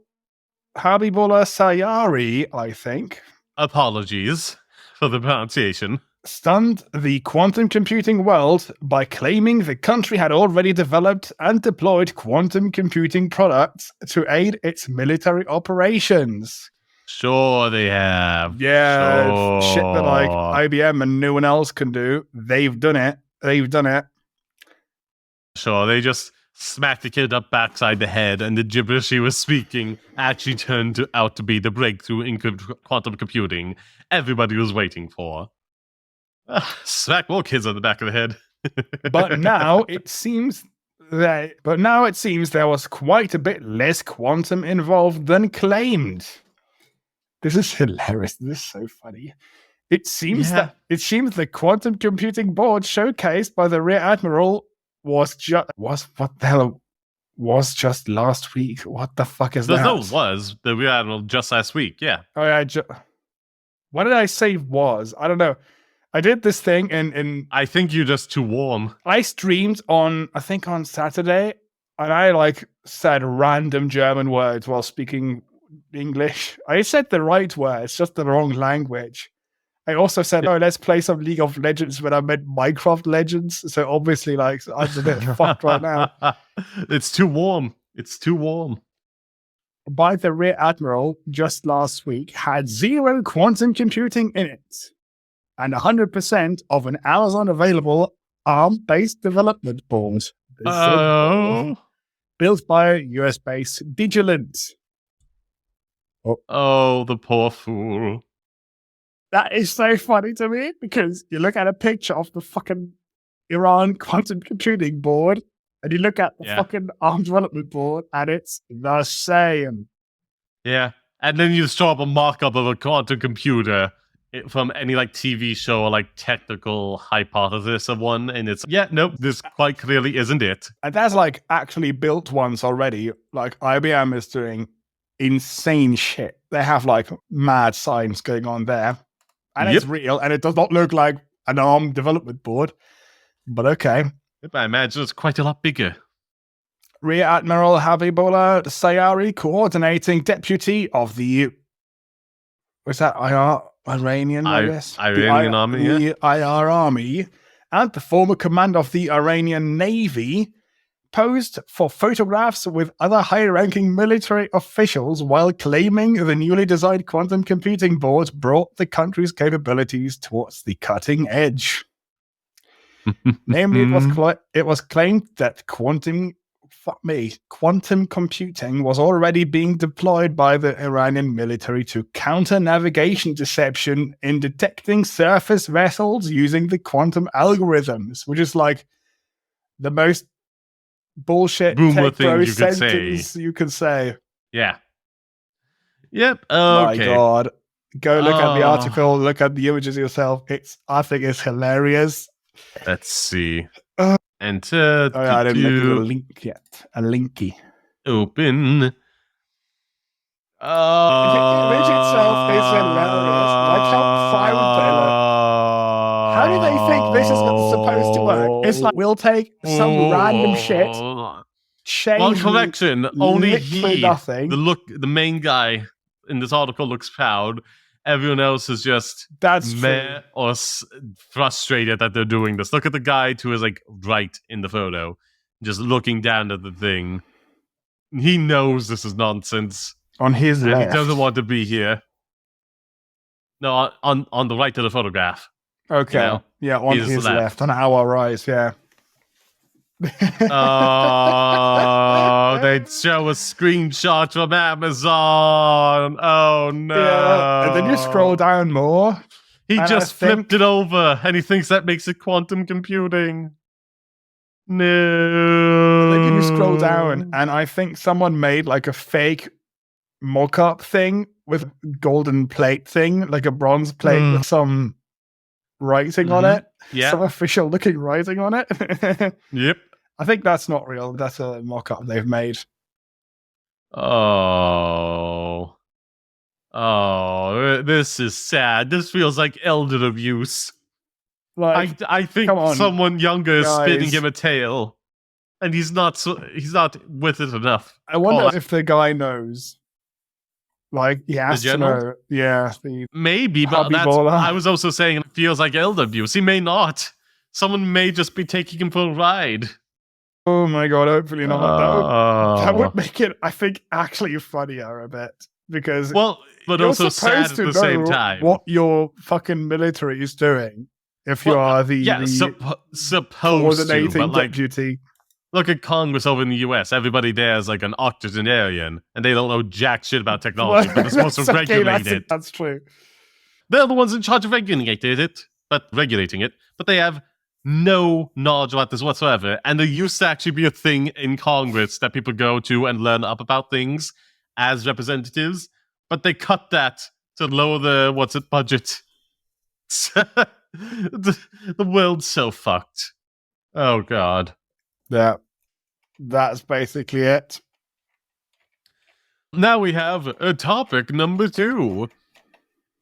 Habibullah Sayari, I think. Apologies for the pronunciation. Stunned the quantum computing world by claiming the country had already developed and deployed quantum computing products to aid its military operations. Sure they have. Yeah, shit that like IBM and no one else can do. They've done it. Sure, they just smacked the kid up backside the head, and the gibberish he was speaking actually turned out to be the breakthrough in quantum computing everybody was waiting for. Smack more kids on the back of the head. But now it seems there was quite a bit less quantum involved than claimed. This is hilarious. This is so funny. It seems the quantum computing board showcased by the Rear Admiral was just last week. What the fuck is that? Was the Rear Admiral just last week? Yeah. Oh yeah. What did I say? Was I don't know. I did this thing in. I think you're just too warm. I streamed on Saturday, and I said random German words while speaking English. I said the right words, just the wrong language. I also said, "Oh, let's play some League of Legends," when I meant Minecraft Legends. So obviously, like, I'm a bit fucked right now. It's too warm. It's too warm. By the Rear Admiral just last week had 0 quantum computing in it, and 100% of an Amazon available ARM-based development board. Built by US-based Digilent. Oh, the poor fool. That is so funny to me, because you look at a picture of the fucking Iran quantum computing board, and you look at the fucking ARM development board, and it's the same. Yeah. And then you just show up a mock-up of a quantum computer from any like TV show or like technical hypothesis of one, and it's nope, this quite clearly isn't it. And that's like actually built ones already. Like IBM is doing insane shit. They have like mad science going on there, and it's real, and it does not look like an ARM development board, but okay. I imagine it's quite a lot bigger. Rear Admiral Habibullah Sayari, coordinating deputy of the Iranian, I guess? Iranian army, the IR army, and the former commander of the Iranian Navy, posed for photographs with other high-ranking military officials while claiming the newly designed quantum computing board brought the country's capabilities towards the cutting edge. Namely, it was claimed that quantum computing was already being deployed by the Iranian military to counter navigation deception in detecting surface vessels using the quantum algorithms, which is like the most bullshit boomer thing you could say. Yeah. Yep. Okay. My God. Go look at the article, look at the images yourself. I think it's hilarious. Let's see. I didn't make a link yet. A linky. Open. The image itself is hilarious. Like how violent they look. How do they think this is supposed to work? It's like, we'll take some random shit, change. One correction. Only he, nothing. The main guy in this article looks proud. Everyone else is just meh or frustrated that they're doing this. Look at the guy who is like right in the photo, just looking down at the thing. He knows this is nonsense. On his left. He doesn't want to be here. No, on the right of the photograph. Okay. You know, yeah, on his left. On our right, yeah. Oh, they'd show a screenshot from Amazon. Oh no. Yeah. And then you scroll down more. He just flipped it over and he thinks that makes it quantum computing. No. Then you scroll down and I think someone made like a fake mock-up thing with golden plate thing, like a bronze plate with some writing on it. Yeah. Some official looking writing on it. Yep. I think that's not real. That's a mock-up they've made. Oh, this is sad. This feels like elder abuse. Like, I think someone younger is spinning him a tail, and he's not with it enough. I wonder if the guy knows. Like, he has to know. Yeah. Maybe, but I was also saying it feels like elder abuse. He may not. Someone may just be taking him for a ride. Oh my God, hopefully not. That would make it, I think, actually funnier a bit. Because but also sad at the same time. What your fucking military is doing if you are supposed coordinating to, but deputy. Look at Congress over in the US. Everybody there is like an octogenarian, and they don't know jack shit about technology, but they're supposed to regulate it. That's true. They're the ones in charge of regulating it, but they have no knowledge about this whatsoever. And there used to actually be a thing in Congress that people go to and learn up about things as representatives, but they cut that to lower the budget. The world's so fucked. Oh God. Yeah, that's basically it. Now we have topic number 2.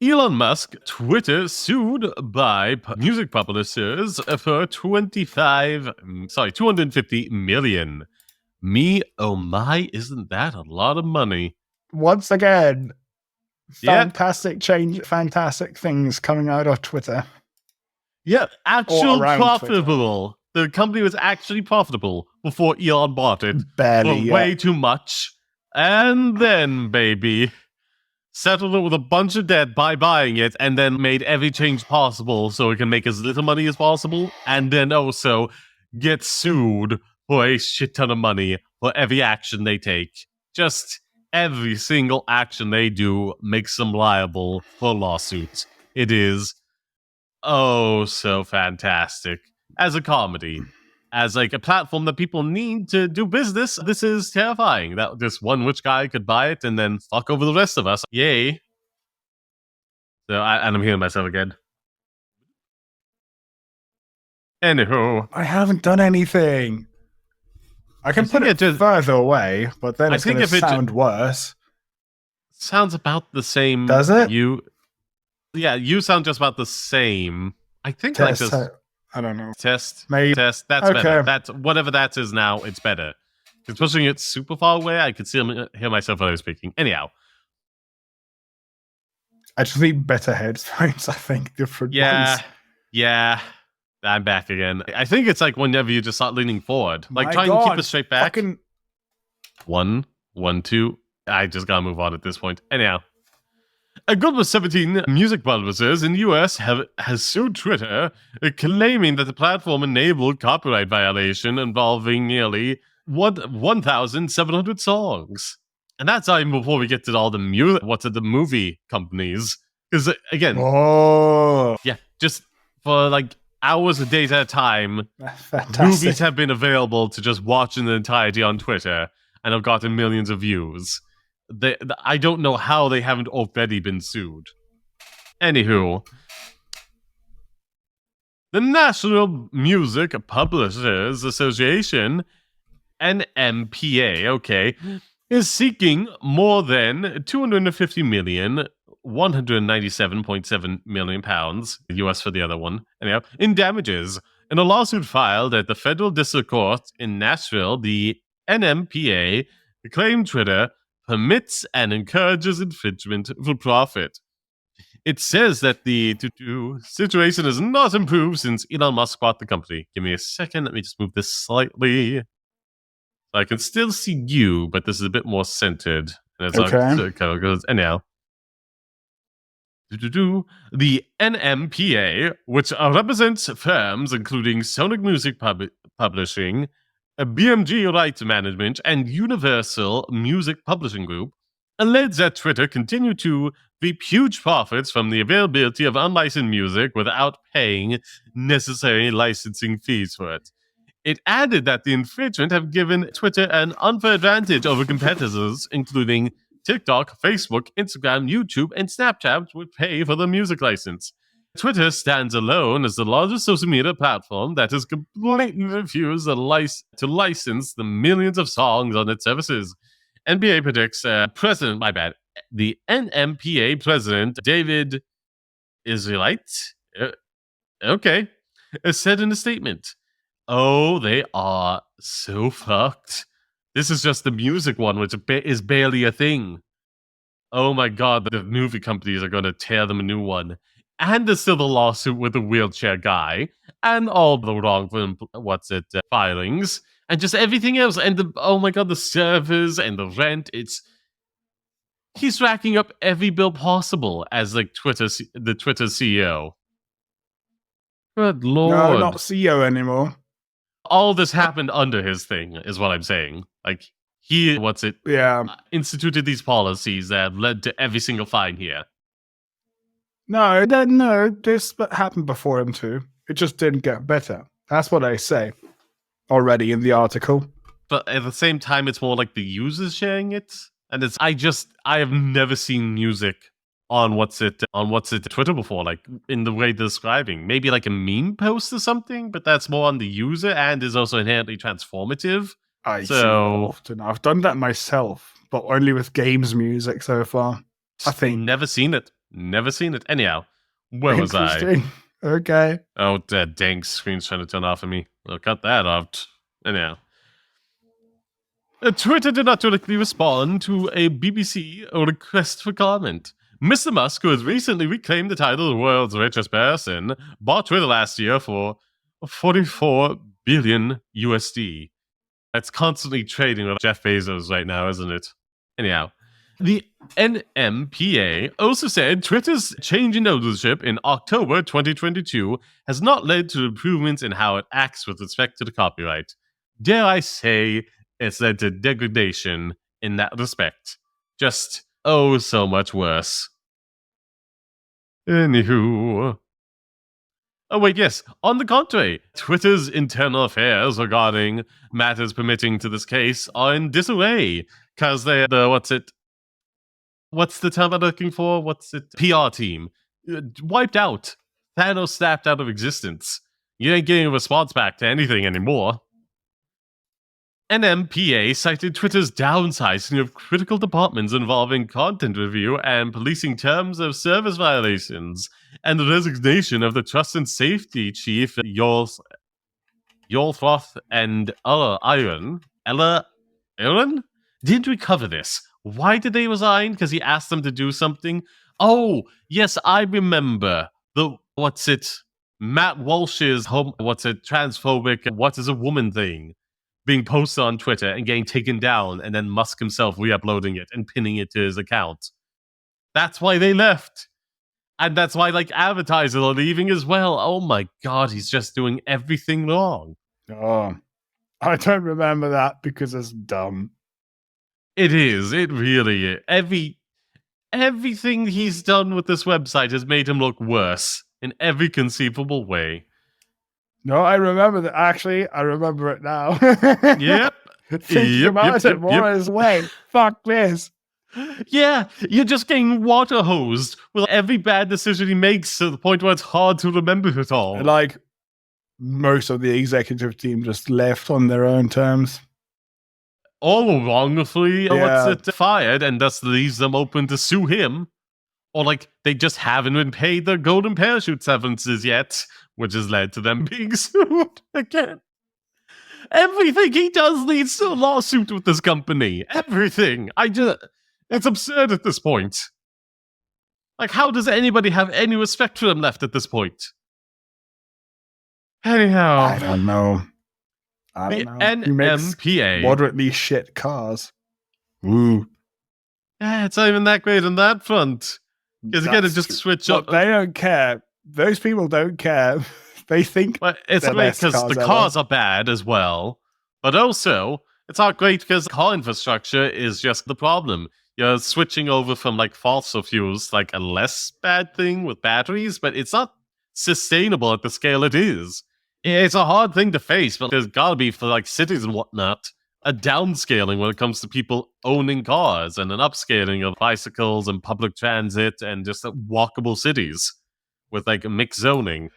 Elon Musk, Twitter sued by music publishers for 250 million. Me, oh my, isn't that a lot of money? Once again, fantastic change, fantastic things coming out of Twitter. Yeah, actual profitable. Twitter. The company was actually profitable before Elon bought it. Barely, for way too much. And then, baby, settled it with a bunch of debt by buying it, and then made every change possible so it can make as little money as possible, and then also get sued for a shit ton of money for every action they take. Just every single action they do makes them liable for lawsuits. It is so fantastic. As a comedy, as like a platform that people need to do business, this is terrifying that this one rich guy could buy it and then fuck over the rest of us. Yay. So I'm hearing myself again. Anywho, I haven't done anything. I can put it further away, but then it's going to sound worse. Sounds about the same. Does it? You sound just about the same. I think test, like this. I don't know. Test. Maybe. Test. That's better. That's whatever that is now. It's better. Because pushing it super far away, I could hear myself when I was speaking. Anyhow. I just need better headphones, I think. Different ones. Yeah. I'm back again. I think it's like whenever you just start leaning forward. Like trying to keep it straight back. 1, 2. I just gotta move on at this point. Anyhow. A group of 17 music publishers in the US has sued Twitter, claiming that the platform enabled copyright violation involving nearly 1,700 songs. And that's not even before we get to all the the movie companies. Because, again, just for like hours or days at a time, movies have been available to just watch in the entirety on Twitter and have gotten millions of views. I don't know how they haven't already been sued. Anywho, the National Music Publishers Association, NMPA, is seeking more than £250,197.7 million US for the other one, anyhow, in damages. In a lawsuit filed at the Federal District Court in Nashville, the NMPA claimed Twitter permits and encourages infringement for profit. It says that the situation has not improved since Elon Musk bought the company. Give me a second. Let me just move this slightly. I can still see you, but this is a bit more centered. And it's anyhow. The NMPA, which represents firms including Sonic Music Publishing, BMG Rights Management, and Universal Music Publishing Group, alleged that Twitter continued to reap huge profits from the availability of unlicensed music without paying necessary licensing fees for it. It added that the infringement have given Twitter an unfair advantage over competitors, including TikTok, Facebook, Instagram, YouTube, and Snapchat, which would pay for the music license. Twitter stands alone as the largest social media platform that has completely refused to license the millions of songs on its services. NPA predicts the NMPA president, David Israelite, said in a statement, "Oh, they are so fucked. This is just the music one, which is barely a thing. Oh my god, the movie companies are going to tear them a new one. And there's still the lawsuit with the wheelchair guy, and all the wrongful filings, and just everything else. And the servers and the rent. He's racking up every bill possible as like the Twitter CEO. Good lord! No, not CEO anymore. All this happened under his thing, is what I'm saying. Like he, instituted these policies that led to every single fine here. No, this happened before him too. It just didn't get better. That's what I say already in the article. But at the same time, it's more like the users sharing it. And I have never seen music on Twitter before, like in the way they're describing. Maybe like a meme post or something, but that's more on the user and is also inherently transformative. I see that often. I've done that myself, but only with games music so far. I think. Never seen it. Anyhow, where was I? Okay. Oh, that dang screen's trying to turn off of me. I'll cut that off. Anyhow. Twitter did not directly respond to a BBC request for comment, Mr. Musk, who has recently reclaimed the title of the world's richest person, bought Twitter last year for 44 billion USD. That's constantly trading with Jeff Bezos right now, isn't it? Anyhow, the NMPA also said Twitter's change in ownership in October 2022 has not led to improvements in how it acts with respect to the copyright. Dare I say, it's led to degradation in that respect. Just, oh, so much worse. Anywho. Oh, wait, yes. On the contrary, Twitter's internal affairs regarding matters permitting to this case are in disarray. Because they're what's the term I'm looking for? PR team. Wiped out. Thanos snapped out of existence. You ain't getting a response back to anything anymore. NMPA cited Twitter's downsizing of critical departments involving content review and policing terms of service violations, and the resignation of the trust and safety chief, Yolfroth and Aaron. Didn't we cover this? Why did they resign? Because he asked them to do something? Oh, yes, I remember. Matt Walsh's transphobic, what is a woman thing being posted on Twitter and getting taken down, and then Musk himself re-uploading it and pinning it to his account. That's why they left. And that's why, advertisers are leaving as well. Oh my god, he's just doing everything wrong. Oh, I don't remember that because it's dumb. It is. It really is. Everything he's done with this website has made him look worse in every conceivable way. No, I remember that. Actually, I remember it now. Yep. Thinking about it more as wait, fuck this. Yeah, you're just getting water hosed with every bad decision he makes to the point where it's hard to remember it all. Like, most of the executive team just left on their own terms. All wrongfully fired, and thus leaves them open to sue him. Or, they just haven't been paid their golden parachute severances yet, which has led to them being sued again. Everything he does leads to a lawsuit with this company. Everything. It's absurd at this point. How does anybody have any respect for him left at this point? Anyhow. I don't know. The NMPA. Moderately shit cars. Ooh. Yeah, it's not even that great on that front. Because again, it just switch up. They don't care. Those people don't care. They think it's great because the cars are bad as well. But also, it's not great because car infrastructure is just the problem. You're switching over from fossil fuels, a less bad thing with batteries, but it's not sustainable at the scale it is. It's a hard thing to face, but there's gotta be for cities and whatnot, a downscaling when it comes to people owning cars and an upscaling of bicycles and public transit and just walkable cities with mixed zoning.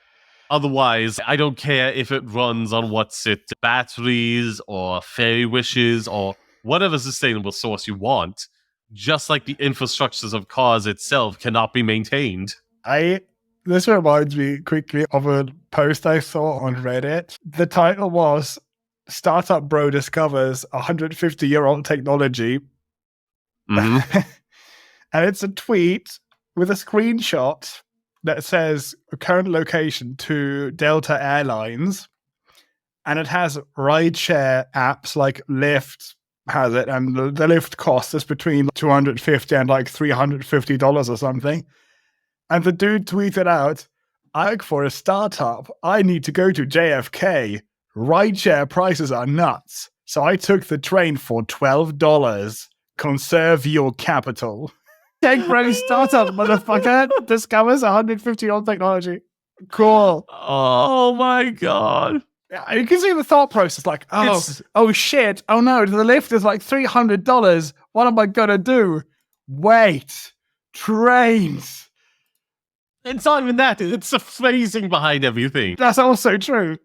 Otherwise, I don't care if it runs on batteries or fairy wishes or whatever sustainable source you want. Just like the infrastructures of cars itself cannot be maintained. This reminds me quickly of a post I saw on Reddit. The title was Startup Bro Discovers 150-year-old Technology. Mm-hmm. And it's a tweet with a screenshot that says current location to Delta Airlines. And it has rideshare apps like Lyft has it. And the Lyft cost is between $250 and $350 or something. And the dude tweeted out, for a startup, I need to go to JFK. Rideshare prices are nuts. So I took the train for $12. Conserve your capital. Tech bro startup, motherfucker. Discovers 150-year-old technology. Cool. Oh my god. You can see the thought process oh shit. Oh no, the lift is $300. What am I gonna do? Wait. Trains. It's not even that. It's the phrasing behind everything. That's also true.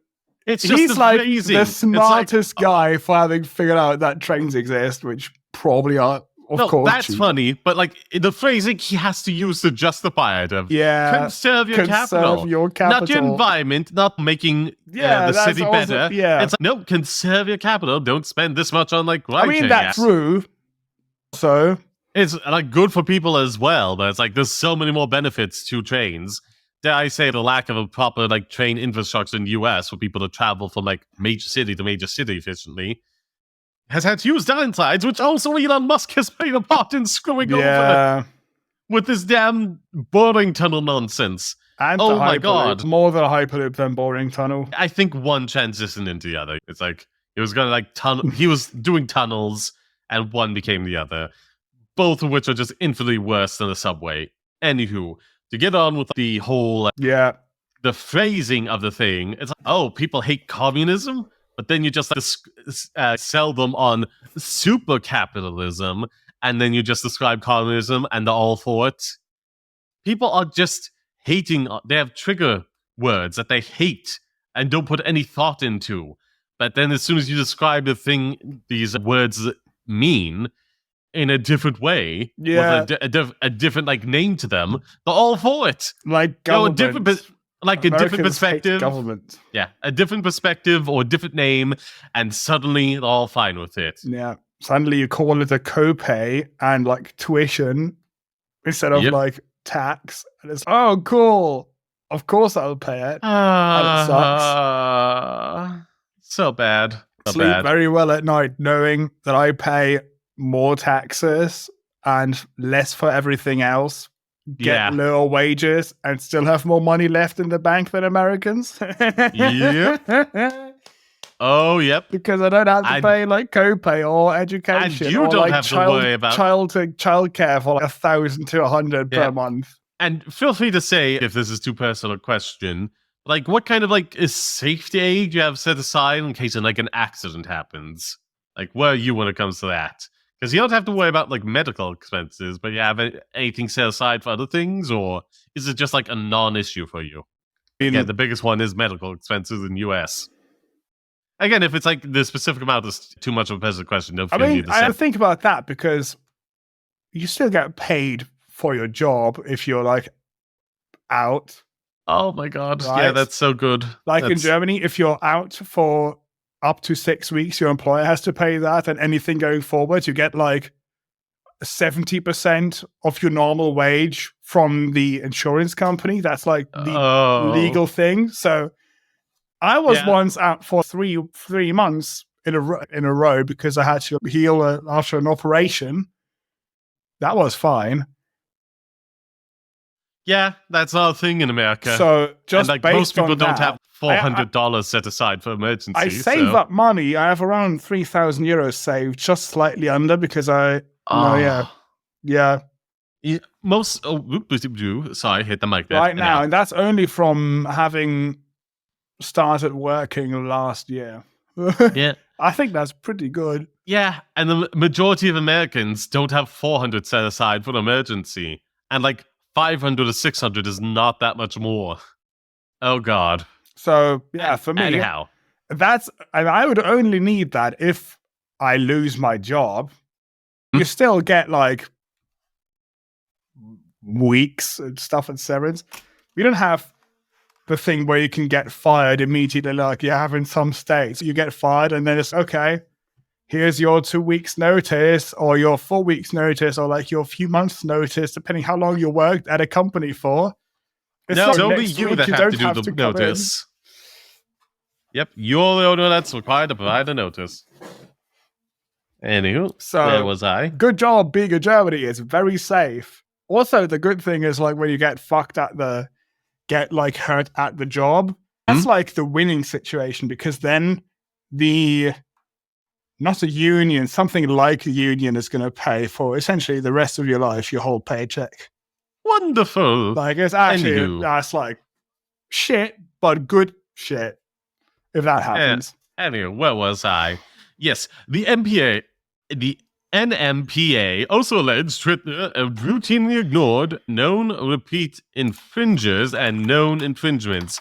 He's just the smartest guy for having figured out that trains exist, which probably are, of course. That's cheap. Funny, but the phrasing he has to use to justify it. Conserve your capital. Not your environment, not making the city better. Yeah. It's conserve your capital. Don't spend this much on rideshare. I mean, that's true. So, It's like good for people as well, but it's like there's so many more benefits to trains. Dare I say the lack of a proper like train infrastructure in the US for people to travel from like major city to major city efficiently has had huge downsides, which also Elon Musk has played a part in screwing over with this damn boring tunnel nonsense. And oh my god. More than a Hyperloop than boring tunnel. I think one transitioned into the other. It's like it was gonna like he was doing tunnels and one became the other. Both of which are just infinitely worse than the subway. Anywho, to get on with the whole the phrasing of the thing, it's like, oh, people hate communism, but then you just sell them on super capitalism, and then you just describe communism and they're all for it. People are just hating. They have trigger words that they hate and don't put any thought into. But then as soon as you describe the thing these words mean in a different way, with a different like name to them, they're all for it. Like government. A different perspective. Government. Yeah, a different perspective or a different name, and suddenly they're all fine with it. Yeah, suddenly you call it a copay and like tuition instead of like tax, and it's cool. Of course I'll pay it. And it sucks. So bad. Sleep very well at night knowing that I pay more taxes and less for everything else, get lower wages, and still have more money left in the bank than Americans. Yep. Oh, yep. Because I don't have to pay like copay or education. And you don't have to worry about childcare for like $1,000 to $100 per month. And feel free to say if this is too personal a question. Like, what kind of like is safety aid you have set aside in case like an accident happens? Like, where are you when it comes to that? Because you don't have to worry about like medical expenses, but you have anything set aside for other things, or is it just like a non-issue for you? Yeah, the biggest one is medical expenses in the US. Again, if it's like the specific amount is too much of a personal question, don't feel need to say. I think about that because you still get paid for your job if you're like out. Oh my god! Right? Yeah, that's so good. Like in Germany, if you're out for up to 6 weeks, your employer has to pay that, and anything going forward, you get like 70% of your normal wage from the insurance company. That's like the legal thing. So I was once out for three months in a row because I had to heal after an operation. That was fine. Yeah, that's our thing in America. So just and, like, most people don't have $400 set aside for emergencies. I save up money. I have around 3,000 euros saved, just slightly under because most sorry, hit the mic there. Right now, and that's only from having started working last year. Yeah, I think that's pretty good. Yeah, and the majority of Americans don't have 400 set aside for an emergency, and like 500 or 600 is not that much more. Oh god. So yeah, for me, anyhow, I would only need that if I lose my job. You still get like weeks and stuff and severance. We don't have the thing where you can get fired immediately, like you have in some states. You get fired and then it's okay. Here's your 2 weeks notice or your 4 weeks notice or like your few months notice, depending how long you worked at a company for. It's only you that have to do the notice. Yep, you're the owner that's required to provide a notice. Anywho, so there was I. Good job being in Germany. It's very safe. Also, the good thing is like when you get hurt at the job, that's like the winning situation because then not a union, something like a union is going to pay for essentially the rest of your life, your whole paycheck. Wonderful. Like it's actually, that's like shit, but good shit, if that happens. Anyway, where was I? Yes, the NMPA also alleged Twitter routinely ignored known repeat infringers and known infringements.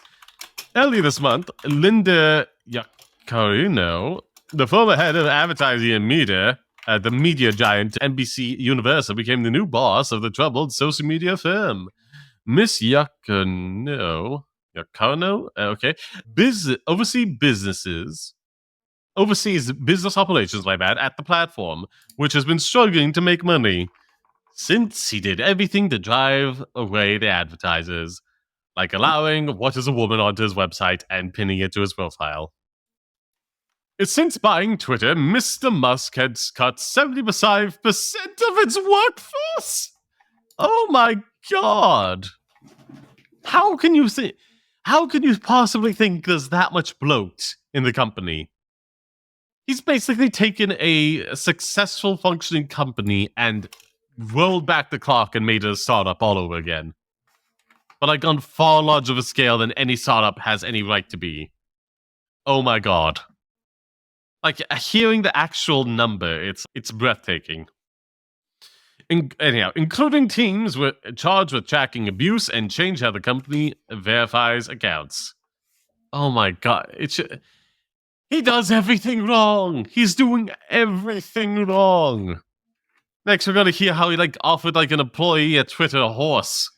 Earlier this month, Linda Yaccarino, the former head of advertising and media at the media giant NBC Universal, became the new boss of the troubled social media firm. Miss Yaccarino, oversees business operations, at the platform, which has been struggling to make money. since he did everything to drive away the advertisers, like allowing What is a Woman onto his website and pinning it to his profile. Since buying Twitter, Mr. Musk has cut 75% of its workforce. Oh my god. How can you possibly think there's that much bloat in the company? He's basically taken a successful functioning company and rolled back the clock and made it a startup all over again. But like on far larger of a scale than any startup has any right to be. Oh my god. Like, hearing the actual number, it's breathtaking. Anyhow, including teams charged with tracking abuse and change how the company verifies accounts. Oh my god. He does everything wrong. He's doing everything wrong. Next, we're going to hear how he offered an employee at Twitter a horse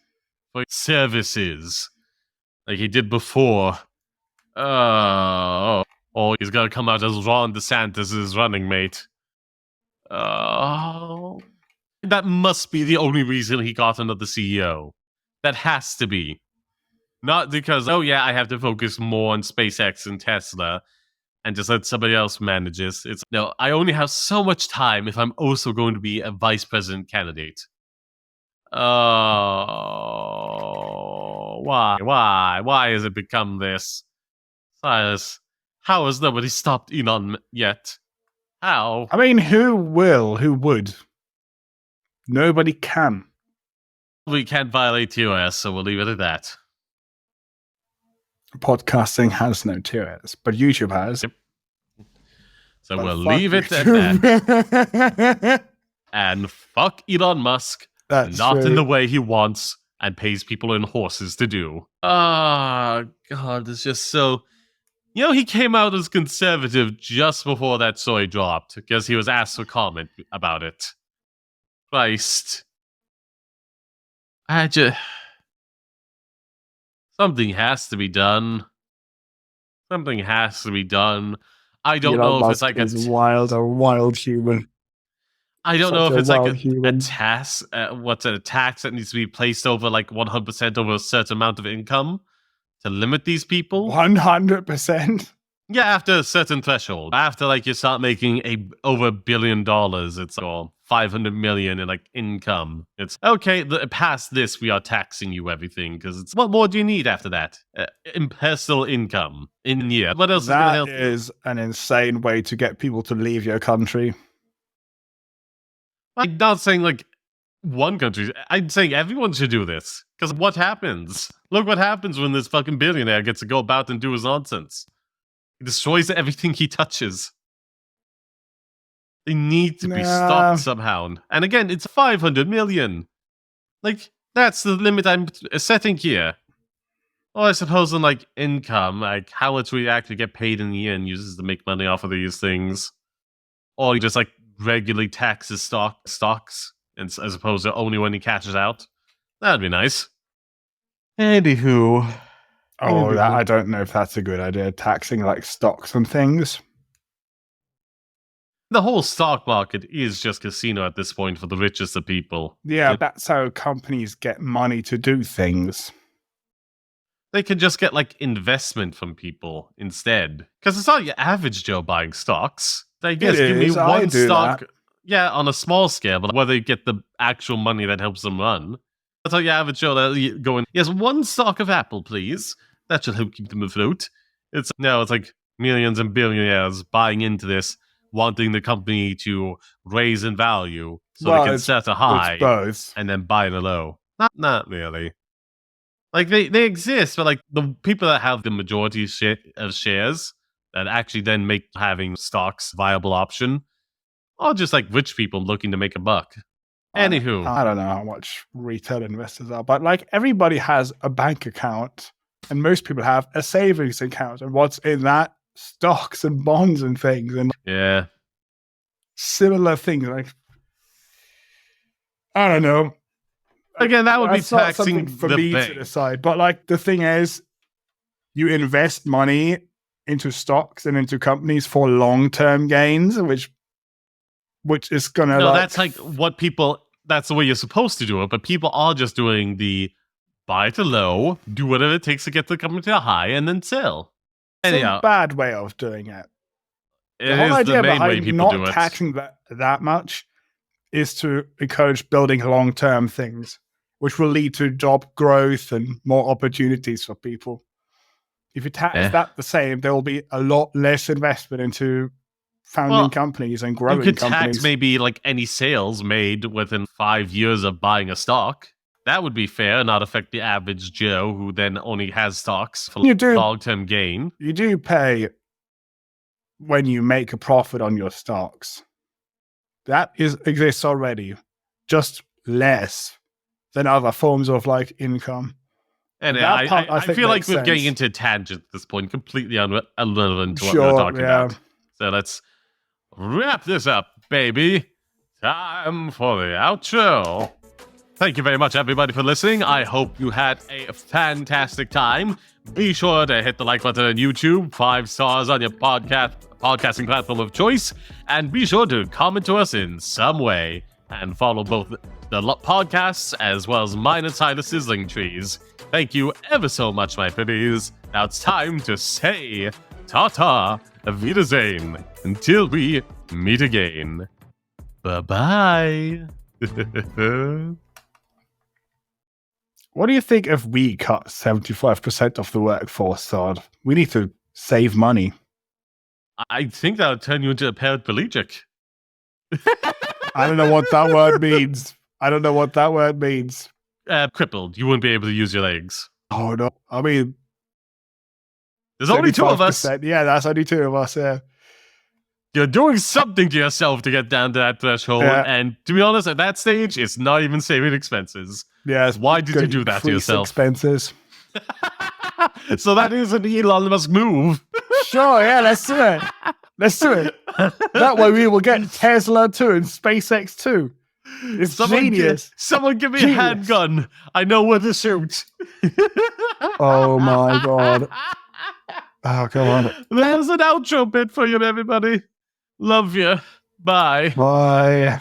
for services, like he did before. Oh, he's going to come out as Ron DeSantis' running mate. Oh, that must be the only reason he got another CEO. That has to be. Not because, oh yeah, I have to focus more on SpaceX and Tesla and just let somebody else manage this. No, I only have so much time if I'm also going to be a vice president candidate. Oh, why? Why has it become this? Silas, how has nobody stopped Elon yet? How? I mean, who would? Nobody can. We can't violate TOS, so we'll leave it at that. Podcasting has no TOS, but YouTube has. Yep. So we'll leave it at that. And fuck Elon Musk. That's not true. In the way he wants and pays people in horses to do. God, it's just so... he came out as conservative just before that story dropped because he was asked for comment about it. Christ. Something has to be done. Something has to be done. I don't know if it's like a wild human. I don't know if it's like a tax. What's a tax that needs to be placed over 100% over a certain amount of income to limit these people? 100%. Yeah, after a certain threshold. After you start making over $1 billion, it's or 500 million in income. It's okay. Past this, we are taxing you everything because it's what more do you need after that? Personal income in year. What else is going to help? That is an insane way to get people to leave your country. I'm not saying one country. I'm saying everyone should do this because what happens? Look what happens when this fucking billionaire gets to go about and do his nonsense. He destroys everything he touches. They need to be stopped somehow. And again, it's 500 million. That's the limit I'm setting here. Well, I suppose in income, how much we actually get paid in the year and uses to make money off of these things. Or he just regularly taxes stocks as opposed to only when he cashes out. That'd be nice. Anywho. Oh, I don't know if that's a good idea. Taxing stocks and things. The whole stock market is just casino at this point for the richest of people. Yeah, that's how companies get money to do things. They could just get investment from people instead. Because it's not your average Joe buying stocks. They just give me one stock. Yeah, on a small scale, but whether you get the actual money that helps them run. That's how your average Joe that going, yes, one stock of Apple, please. That should help keep them afloat. It's millions and billionaires buying into this, wanting the company to raise in value so they can set a high and then buy it a low. Not really. They exist, but the people that have the majority of shares that actually then make having stocks a viable option are just rich people looking to make a buck. Anywho. I don't know how much retail investors are, but everybody has a bank account and most people have a savings account. And what's in that? Stocks and bonds and things. And yeah. Similar things. I don't know. Again, that would be taxing for me to decide. But the thing is, you invest money into stocks and into companies for long-term gains, which is gonna. No, that's what people that's the way you're supposed to do it, but people are just doing the buy at a low, do whatever it takes to get the company to a high, and then sell. It's a bad way of doing it. The whole idea behind not taxing that much is to encourage building long-term things, which will lead to job growth and more opportunities for people. If you tax that the same, there will be a lot less investment into founding companies and growing companies. You could tax maybe like any sales made within 5 years of buying a stock. That would be fair and not affect the average Joe who then only has stocks for long-term gain. You do pay when you make a profit on your stocks. That exists already, just less than other forms of like income. And I feel like we're getting into a tangent at this point, completely irrelevant to what we're talking about. So let's wrap this up, baby. Time for the outro. Thank you very much, everybody, for listening. I hope you had a fantastic time. Be sure to hit the like button on YouTube, 5 stars on your podcasting platform of choice, and be sure to comment to us in some way, and follow both the podcasts as well as mine and Silas's link trees. Thank you ever so much, my pretties. Now it's time to say ta-ta, auf Wiedersehen, until we meet again. Bye-bye. What do you think if we cut 75% of the workforce, Sod? We need to save money. I think that would turn you into a paraplegic. I don't know what that word means. Crippled. You wouldn't be able to use your legs. Oh, no. I mean... There's only 2 of us. Yeah, that's only 2 of us, yeah. You're doing something to yourself to get down to that threshold, and to be honest, at that stage, it's not even saving expenses. Yes. Why did you do that to yourself? Expenses. So that is an Elon Musk move. Sure, yeah, let's do it. Let's do it. That way we will get Tesla too and SpaceX too. It's genius. Someone give me a handgun. I know where to shoot. Oh my god. Oh, come on. There's an outro bit for you, everybody. Love you. Bye. Bye.